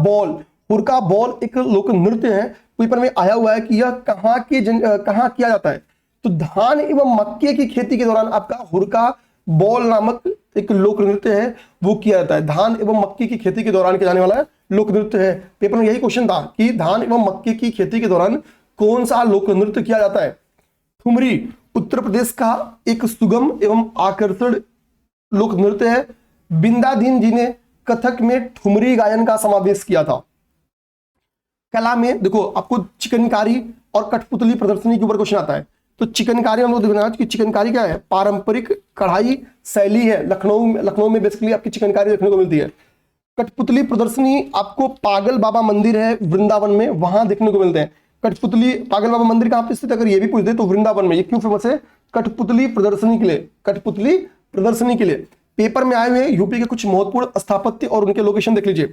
बॉल एक लोक नृत्य है, पेपर में आया हुआ है कि यह कहाँ किया जाता है। तो धान एवं मक्के की खेती के दौरान आपका हुरका बॉल नामक एक लोक नृत्य है वो किया जाता है। धान एवं मक्के की खेती के दौरान किया जाने वाला लोक नृत्य है। पेपर में यही क्वेश्चन था कि धान एवं मक्के की खेती के दौरान कौन सा लोक नृत्य किया जाता है। ठुमरी उत्तर प्रदेश का एक सुगम एवं आकर्षण लोक नृत्य है। बिंदादीन जी ने कथक में ठुमरी गायन का समावेश किया था। कला में देखो आपको चिकनकारी और कठपुतली प्रदर्शनी के ऊपर क्वेश्चन आता है। तो चिकनकारी हम लोग देखना कि चिकनकारी क्या है, पारंपरिक कढ़ाई शैली है। लखनऊ में बेसिकली आपकी चिकनकारी देखने को मिलती है। कठपुतली प्रदर्शनी आपको पागल बाबा मंदिर है वृंदावन में, वहां देखने को मिलते हैं। कठपुतली पागल बाबा मंदिर कहां पे स्थित है अगर ये भी पूछ दे तो वृंदावन में। ये क्यों फेमस है, कठपुतली प्रदर्शनी के लिए। कठपुतली प्रदर्शनी के लिए पेपर में आए हुए यूपी के कुछ महत्वपूर्ण स्थापत्य और उनके लोकेशन देख लीजिए,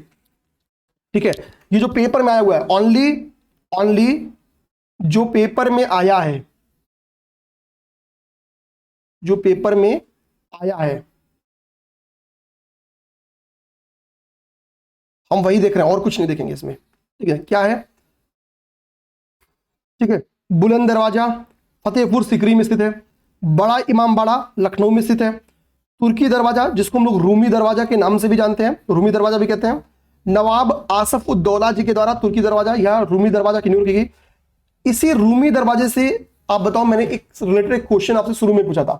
ठीक है। ये जो पेपर में आया हुआ है ओनली जो पेपर में आया है, जो पेपर में आया है हम वही देख रहे हैं और कुछ नहीं देखेंगे इसमें, ठीक है। क्या है, ठीक है। बुलंद दरवाजा फतेहपुर सीकरी में स्थित है। बड़ा इमामबाड़ा लखनऊ में स्थित है। तुर्की दरवाजा जिसको हम लोग रूमी दरवाजा के नाम से भी जानते हैं, रूमी दरवाजा भी कहते हैं। नवाब आसफ उद्दौला जी के द्वारा तुर्की दरवाजा या रूमी दरवाजा की नींव की गई। इसी रूमी दरवाजे से आप बताओ, मैंने एक रिलेटेड क्वेश्चन आपसे शुरू में पूछा था,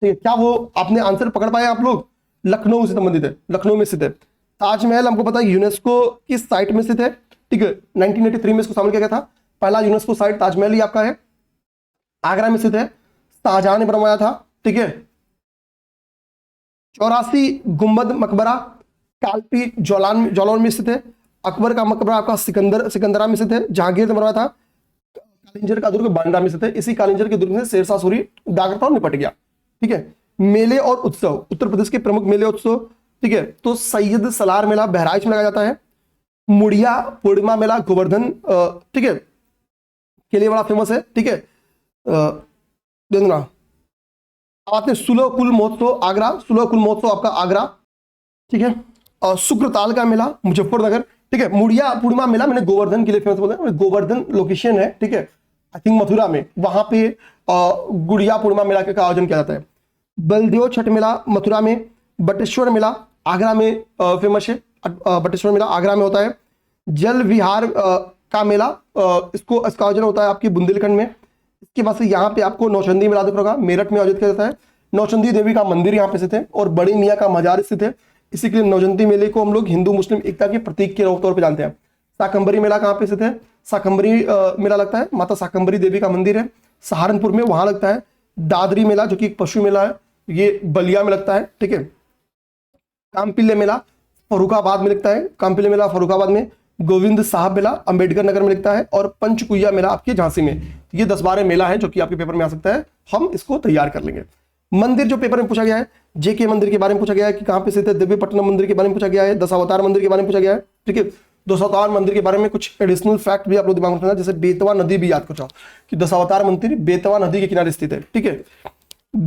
ठीक है, क्या वो आपने आंसर पकड़ पाए आप लोग। लखनऊ से संबंधित है, लखनऊ में स्थित है। ताजमहल हमको पता है यूनेस्को की साइट में स्थित है, ठीक है। 1983 में इसको शामिल किया गया था। पहला यूनेस्को साइट ताजमहल ही आपका है, आगरा में स्थित है, शाहजहां ने बनवाया था, ठीक है। 84 गुंबद मकबरा कालपी जौलौन में स्थित है। अकबर का मकबरा आपका सिकंदरा में स्थित है, जहांगीर ने बनवाया था। कालिंजर का दुर्ग बांद्रा में स्थित है। इसी कालिंजर के दुर्ग में शेरशाह सूरी दाग था और निपट गया, ठीक है। मेले और उत्सव, उत्तर प्रदेश के प्रमुख मेले उत्सव, ठीक है। तो सैयद सलार मेला बहराइच में लगाया जाता है। मुड़िया पूर्णिमा मेला गोवर्धन, ठीक है, के लिए बड़ा फेमस है, ठीक है। देखना आते हैं सुलह कुल महोत्सव आगरा, सुलह कुल महोत्सव आपका आगरा, ठीक है। शुक्रताल का मेला मुजफ्फरनगर, ठीक है। मुड़िया पूर्णिमा मेला मैंने गोवर्धन के लिए फेमस बोला, गोवर्धन लोकेशन है, ठीक है, आई थिंक मथुरा में, वहां पे गुड़िया पूर्णिमा मेला का आयोजन किया जाता है। बलदेव छठ मेला मथुरा में। बटेश्वर मेला आगरा में फेमस है, बटेश्वर मेला आगरा में होता है। जल विहार का मेला, इसका आयोजन होता है आपकी बुंदेलखंड में। इसके बाद से यहाँ पे आपको नौचंदी मेला दिख रहा, मेरठ में आयोजित किया जाता है। नौचंदी देवी का मंदिर यहाँ पे स्थित है और बड़ी मियाँ का मजार स्थित है। इसी के लिए नौचंदी मेले को हम लोग हिंदू मुस्लिम एकता के प्रतीक के तौर पर जानते हैं। शाकंबरी मेला कहाँ पे स्थित है, शाकंबरी मेला लगता है, माता शाकंबरी देवी का मंदिर है सहारनपुर में, वहां लगता है। दादरी मेला जो कि एक पशु मेला है, ये बलिया में लगता है, ठीक है। कामपिल्ले मेला फर्रुखाबाद में लगता है, कामपिल्ले मेला फर्रुखाबाद में। गोविंद साहब मेला अंबेडकर नगर में लगता है और पंचकुइया मेला आपके झांसी में। ये 10-12 मेला है जो कि आपके पेपर में आ सकता है, हम इसको तैयार कर लेंगे। मंदिर जो पेपर में पूछा गया है, जेके मंदिर के बारे में पूछा गया है कि कहां पे स्थित है। दिव्यपट्टनम मंदिर के बारे में पूछा गया है। दशावतार मंदिर के बारे में पूछा गया है, ठीक है। दशावतार मंदिर के बारे में कुछ एडिशनल फैक्ट भी आप लोग दिमाग में रखना, जैसे बेतवा नदी भी याद कर जाओ कि दशावतार मंदिर बेतवा नदी के किनारे स्थित है, ठीक है।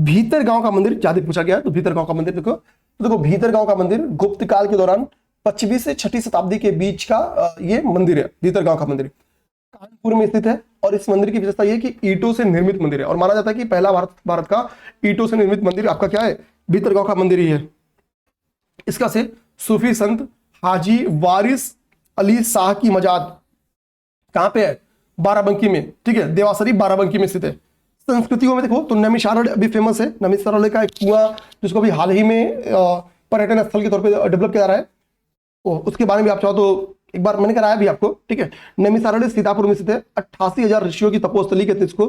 भीतर गांव का मंदिर ज्यादा पूछा गया है, तो भीतर गांव का मंदिर देखो भीतर गांव का मंदिर गुप्त काल के दौरान 5वीं से 6ठी शताब्दी के बीच का ये मंदिर है। भीतर गांव का मंदिर कानपुर में स्थित है और इस मंदिर की विशेषता यह कि ईंटों से निर्मित मंदिर है और माना जाता है कि पहला भारत का ईंटों से निर्मित मंदिर आपका क्या है, भीतर गांव का मंदिर ही है। इसका से सूफी संत हाजी वारिस अली शाह की मजाद कहां पे है, बाराबंकी में, ठीक है। देवासरी बाराबंकी में स्थित है। संस्कृतियों में देखो तो नैमिषारण्य अभी फेमस है। नैमिषारण्य का एक कुआं जिसको अभी हाल ही में पर्यटन स्थल के तौर पे डेवलप किया जा रहा है, उसके बारे में आप चाहो तो एक बार मैंने कराया भी आपको, ठीक है। नैमिषारण्य सीतापुर में स्थित है। 88,000 ऋषियों की तपोस्थली कहते हैं इसको।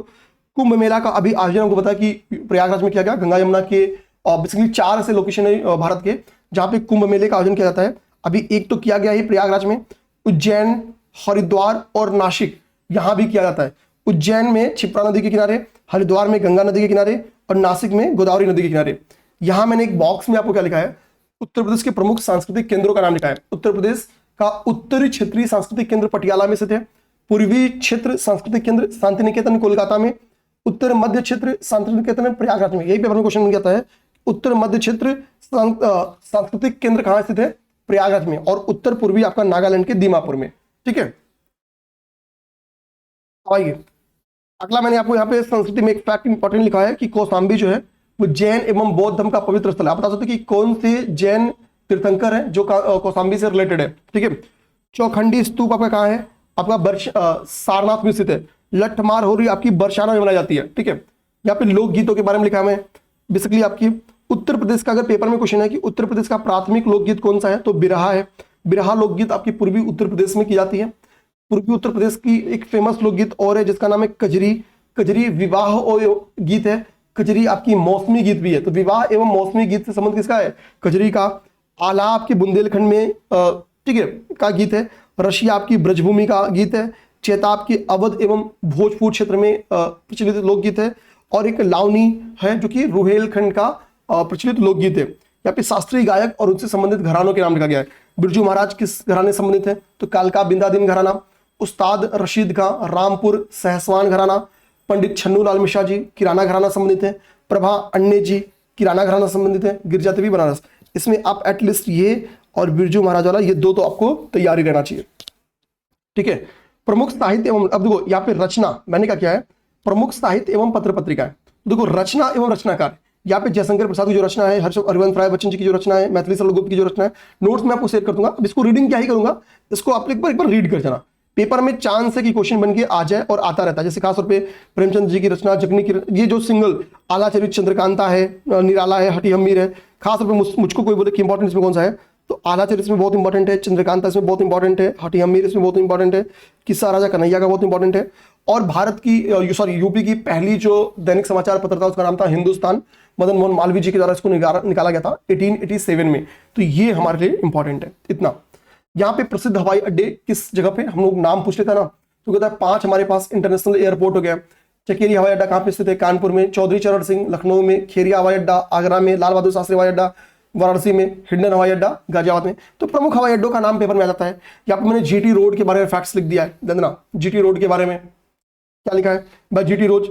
कुंभ मेला का अभी आयोजन आपको पता है कि प्रयागराज में किया गया, गंगा यमुना के बेसिकली 4 ऐसे लोकेशन है भारत के जहां पे कुंभ मेले का आयोजन किया जाता है। अभी एक तो किया गया है प्रयागराज में, उज्जैन, हरिद्वार और नासिक यहां भी किया जाता है। उज्जैन में क्षिप्रा नदी के किनारे, हरिद्वार में गंगा नदी के किनारे और नासिक में गोदावरी नदी के किनारे। यहां मैंने एक बॉक्स में आपको क्या लिखा है, उत्तर प्रदेश के प्रमुख सांस्कृतिक केंद्रों का नाम लिखा है। उत्तर प्रदेश का उत्तरी क्षेत्रीय सांस्कृतिक केंद्र पटियाला में स्थित है। पूर्वी क्षेत्र सांस्कृतिक केंद्र शांति निकेतन कोलकाता में। उत्तर मध्य क्षेत्र शांति निकेतन प्रयागराज में। यही पेपर में क्वेश्चन बन जाता है, उत्तर मध्य क्षेत्र सांस्कृतिक केंद्र कहां स्थित है, प्रयागराज में। और उत्तर पूर्वी आपका नागालैंड के दीमापुर में, ठीक है। आइए अगला, मैंने आपको यहाँ पे संस्कृति में एक फैक्ट इंपॉर्टेंट लिखा है कि कौशाम्बी जो है वो जैन एवं बौद्ध धर्म का पवित्र स्थल है। आप बता सकते कि कौन से जैन तीर्थंकर है जो कौशाम्बी से रिलेटेड है, ठीक है। चौखंडी स्तूप आपका कहाँ है, आपका सारनाथ में स्थित है। लठमार होरी आपकी बरसाना में बनाई जाती है, ठीक है। यहाँ पे लोकगीतों के बारे में लिखा है बेसिकली आपकी उत्तर प्रदेश का, अगर पेपर में क्वेश्चन है कि उत्तर प्रदेश का प्राथमिक लोकगीत कौन सा है तो बिरहा है। बिरहा लोकगीत आपकी पूर्वी उत्तर प्रदेश में की जाती है। पूर्वी उत्तर प्रदेश की एक फेमस लोकगीत और है जिसका नाम है कजरी। कजरी विवाह और गीत है। कजरी आपकी मौसमी गीत भी है, तो विवाह एवं मौसमी गीत से संबंध किसका है, कजरी का। आला आपकी बुंदेलखंड में ठीक है का गीत है। रशिया आपकी ब्रजभूमि का गीत है। चेता आपकी अवध एवं भोजपुर क्षेत्र में प्रचलित लोकगीत है। और एक लावनी है जो कि रुहेलखंड का प्रचलित लोकगीत है। यहाँ पे शास्त्रीय गायक और उनसे संबंधित घरानों के नाम लिखा गया है। बिरजू महाराज किस घराने से संबंधित है तो कालका बिंदादिन घराना। उस्ताद रशीद खां रामपुर सहसवान घराना। पंडित छन्नू लाल मिश्रा जी किराना घराना संबंधित है। प्रभा अन्य जी किराना घराना संबंधित है। गिरजा देवी बनारस। इसमें आप एटलीस्ट ये और बिरजू महाराज वाला ये दो तो आपको तैयारी रहना चाहिए, ठीक है। प्रमुख साहित्य एवं, अब देखो यहाँ पे रचना मैंने क्या किया है, प्रमुख साहित्य एवं पत्र पत्रिका है। देखो रचना एवं रचनाकार, यहाँ पे जयशंकर प्रसाद की जो रचना है, हरिवंश राय बच्चन जी की जो रचना है, मैथिली सरल गुप्त की जो रचना है, नोट्स में आपको शेयर कर दूंगा। अब इसको रीडिंग क्या ही करूंगा, इसको आप एक बार रीड कर जाना। पेपर में चांस है कि क्वेश्चन बन के आ जाए और आता रहता है। जैसे खासतौर पे प्रेमचंद जी की रचना, जगनी की, ये जो सिंगल आला चरित चंद्रकांता है, निराला है, हटी हमीर है। खासतौर पे मुझको कोई बोले कि इंपॉर्टेंट इसमें कौन सा है तो आला चरित इसमें बहुत इंपॉर्टेंट है, चंद्रकांता इसमें बहुत इंपॉर्टेंट है, हटी हमीर इसमें बहुत इंपॉर्टेंट है, किस्सा राजा कन्हैया का बहुत इंपॉर्टेंट है। और भारत की यूपी की पहली जो दैनिक समाचार पत्र था उसका नाम था हिंदुस्तान। मदन मोहन मालवीय जी के द्वारा इसको निकाला गया था 1887 में। तो ये हमारे लिए इंपॉर्टेंट है इतना। यहाँ पे प्रसिद्ध हवाई अड्डे किस जगह पे, हम लोग नाम पूछ लेते हैं ना तो कहता है 5 हमारे पास इंटरनेशनल एयरपोर्ट हो गया। चकेरी हवाई अड्डा कहाँ पे स्थित है, कानपुर में। चौधरी चरण सिंह लखनऊ में। खेरिया हवाई अड्डा आगरा में। लाल बहादुर शास्त्री हवाई अड्डा वाराणसी में। हिंडन हवाई अड्डा गाजियाबाद में। तो प्रमुख हवाई अड्डों का नाम पेपर में आ जाता है। यहाँ पे मैंने जीटी रोड के बारे में फैक्ट्स लिख दिया है, देना जीटी रोड के बारे में क्या लिखा है भाई। जीटी रोड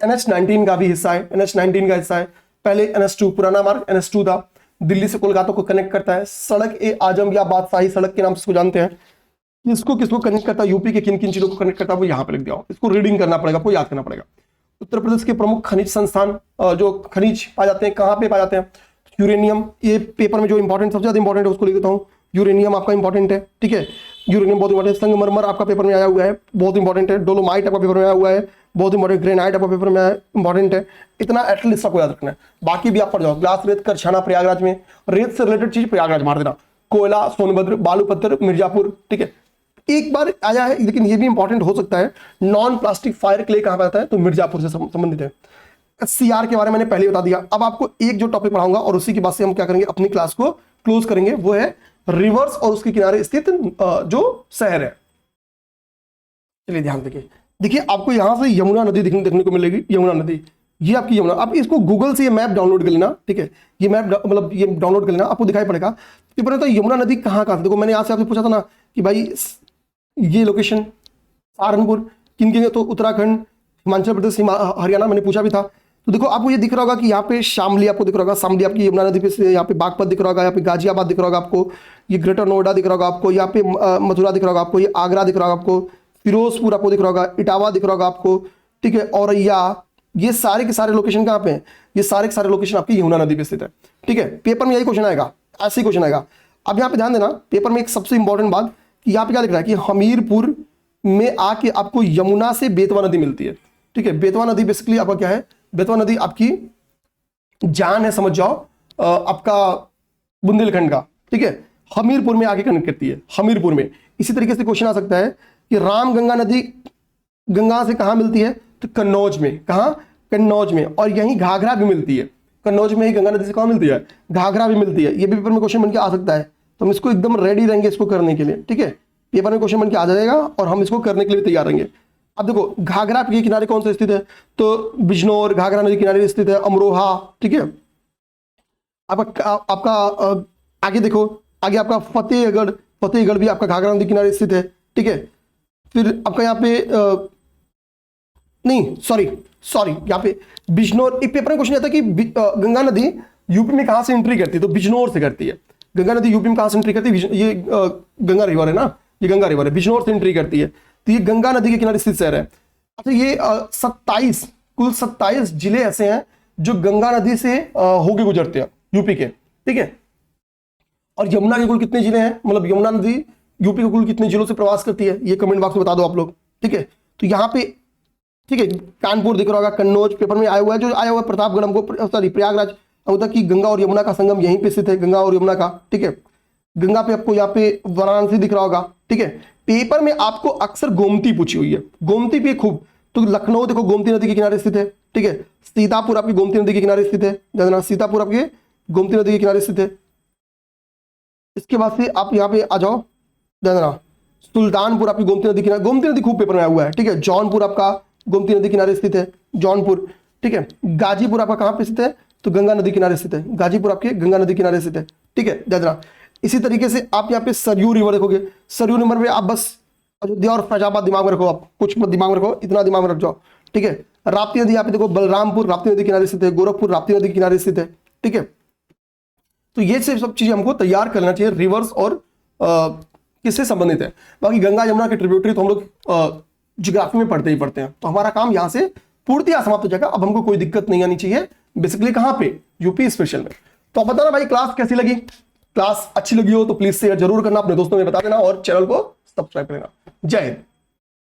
NH-19 का भी हिस्सा है, NH-19 का हिस्सा है। पहले NH-2 पुराना मार्ग NH-2 था, दिल्ली से कोलकाता को कनेक्ट करता है। सड़क ए आजम या बादशाही सड़क के नाम से इसको जानते हैं। इसको किसको कनेक्ट करता है, यूपी के किन किन चीजों को कनेक्ट करता है वो यहाँ पे लिख दिया। इसको रीडिंग करना पड़ेगा, आपको याद करना पड़ेगा। उत्तर प्रदेश के प्रमुख खनिज संस्थान जो खनिज पाए जाते हैं कहाँ पे पाए जाते हैं, यूरेनियम। ये पेपर में जो इंपॉर्टेंट सबसे ज्यादा इंपॉर्टेंट है उसको लिख देता हूँ। यूरेनियम आपका इंपॉर्टेंट है, ठीक है। यूरेनियम बहुत इंपॉर्टेंट है। संगमरमर आपका पेपर में आया हुआ है, बहुत इंपॉर्टेंट है। डोलोमाइट आपका पेपर में आया हुआ है, बहुत इंपॉर्टेंट। ग्रेनाइट आपका पेपर में इंपॉर्टेंट है। इतना एटलीस्ट आपको याद रखना है, बाकी भी आप पढ़ जाओ। ग्लास रेत करछाना प्रयागराज में। रेत से रिलेटेड चीज प्रयागराज मार देना। कोयला सोनभद्र। बालू पत्थर मिर्जापुर, ठीक है। एक बार आया है लेकिन ये भी इंपॉर्टेंट हो सकता है, नॉन प्लास्टिक फायर क्ले कहां पर आता है तो मिर्जापुर से संबंधित है। CR के बारे में मैंने पहले बता दिया। अब आपको एक जो टॉपिक पढ़ाऊंगा और उसी की बात से हम क्या करेंगे, अपनी क्लास को क्लोज करेंगे, वो है रिवर्स और उसके किनारे स्थित जो शहर है। चलिए ध्यान देखिए, देखिए आपको यहां से यमुना नदी देखने को मिलेगी। यमुना नदी, ये आपकी यमुना। आप इसको गूगल से ये मैप डाउनलोड कर लेना, ठीक है। ये मैप मतलब ये डाउनलोड कर लेना, आपको दिखाई पड़ेगा। तो पता है यमुना नदी कहाँ कहाँ, देखो मैंने यहाँ से आपसे पूछा था ना कि भाई ये लोकेशन सहारनपुर किन किन, तो उत्तराखंड, हिमाचल प्रदेश, हरियाणा मैंने पूछा भी था। तो देखो आपको ये दिख रहा होगा कि यहाँ पे शामली आपको दिख रहा होगा। शामली आपकी यमुना नदी पे, यहाँ पे बागपत दिख रहा होगा, यहाँ पे गाजियाबाद दिख रहा होगा आपको, ये ग्रेटर नोएडा दिख रहा होगा आपको, यहाँ पे मथुरा दिख रहा होगा आपको, ये आगरा दिख रहा होगा आपको, फिरोजपुर आपको दिख रहा होगा, इटावा दिख रहा होगा आपको, ठीक है। औरैया, ये सारे के सारे लोकेशन कहाँ पे हैं, ये सारे के सारे लोकेशन आपकी यमुना नदी पे स्थित है, ठीक है। पेपर में यही क्वेश्चन आएगा, ऐसे ही क्वेश्चन आएगा। अब यहाँ पे ध्यान देना, पेपर में एक सबसे इंपॉर्टेंट बात कि यहाँ पे क्या लिख रहा है कि हमीरपुर में आके आपको यमुना से बेतवा नदी मिलती है। ठीक है, बेतवा नदी बेसिकली आपका क्या है, बेतवा नदी आपकी जान है, समझ जाओ, आपका बुंदेलखंड का, ठीक है, हमीरपुर में आके कनेक्ट करती है, हमीरपुर में। इसी तरीके से क्वेश्चन आ सकता है कि रामगंगा नदी गंगा से कहां मिलती है, तो कन्नौज में, कहां, कन्नौज में। और यहीं घाघरा भी मिलती है, कन्नौज में ही गंगा नदी से कहां मिलती है, घाघरा भी मिलती है। ये भी पेपर में क्वेश्चन बन के आ सकता है, तो हम इसको एकदम रेडी रहेंगे इसको करने के लिए, ठीक है, पेपर में क्वेश्चन बन के आ जाएगा और हम इसको करने के लिए तैयार रहेंगे। अब देखो घाघरा के किनारे कौन सा स्थित है, तो बिजनौर घाघरा नदी किनारे स्थित है, अमरोहा, ठीक है। आपका आगे देखो, आगे आपका फतेहगढ़, फतेहगढ़ भी आपका घाघरा नदी किनारे स्थित है, ठीक है। फिर आपका यहाँ पे नहीं सॉरी यहाँ पे बिजनौर, एक पेपर में क्वेश्चन आता है कि गंगा नदी यूपी में कहां से एंट्री करती है, तो बिजनौर से करती है। गंगा नदी यूपी में कहां से एंट्री करती है, ये गंगा रिवर है ना, ये गंगा रिवर है, बिजनौर से एंट्री करती है, तो ये गंगा नदी के किनारे स्थित शहर है। अच्छा ये 27 कुल 27 जिले ऐसे हैं जो गंगा नदी से होके गुजरते हैं यूपी के, ठीक है। और यमुना के कुल कितने जिले हैं, मतलब यमुना नदी यूपी के कुल कितने जिलों से प्रवास करती है, ये कमेंट बॉक्स में बता दो आप लोग, ठीक है। तो यहाँ पे ठीक है, कानपुर दिख रहा होगा, कन्नौज पेपर में आया हुआ है, जो आया हुआ है प्रतापगढ़ हमको, सॉरी प्रयागराज होता कि गंगा और यमुना का संगम यहीं पे स्थित है, गंगा और यमुना का, ठीक है। गंगा पे आपको यहाँ पे वाराणसी दिख रहा होगा, ठीक है। पेपर में आपको अक्सर गोमती पूछी हुई है, गोमती भी खूब, तो लखनऊ देखो गोमती नदी के किनारे स्थित है, ठीक है। सीतापुर आपकी गोमती नदी के किनारे स्थित है, ध्यान, सीतापुर आपके गोमती नदी के किनारे स्थित है। इसके बाद से आप यहाँ पे आ जाओ, ध्यान, सुल्तानपुर आपकी गोमती नदी किनारे, गोमती नदी खूब पेपर में आया हुआ है, ठीक है। जौनपुर आपका गोमती नदी किनारे स्थित है, जौनपुर, ठीक है। गाजीपुर आपका कहां पे स्थित है, तो गंगा नदी किनारे स्थित है, गाजीपुर आपके गंगा नदी किनारे स्थित है, ठीक है, ध्यान। इसी तरीके से आप यहाँ पे सरयू रिवर देखोगे, सरयू रिवर में आप बस अयोध्या और फैजाबाद दिमाग में रखो, आप कुछ मत दिमाग में रखो, इतना दिमाग में रख जाओ, ठीक है। राप्ती नदी यहाँ पे देखो, बलरामपुर राप्ती नदी किनारे स्थित है, गोरखपुर राप्ती नदी किनारे स्थित है, ठीक है। तो ये सब चीजें हमको तैयार करना चाहिए, रिवर्स और किससे संबंधित है। बाकी गंगा यमुना के ट्रिब्यूटरी तो हम लोग ज्योग्राफी में पढ़ते ही पढ़ते हैं, तो हमारा काम यहाँ से पूर्णतः समाप्त हो जाएगा। अब हमको कोई दिक्कत नहीं आनी चाहिए, बेसिकली कहाँ पे, यूपी स्पेशल में। तो आप बताना भाई क्लास कैसी लगी, क्लास अच्छी लगी हो तो प्लीज शेयर जरूर करना, अपने दोस्तों में बता देना और चैनल को सब्सक्राइब करना। जय हिंद।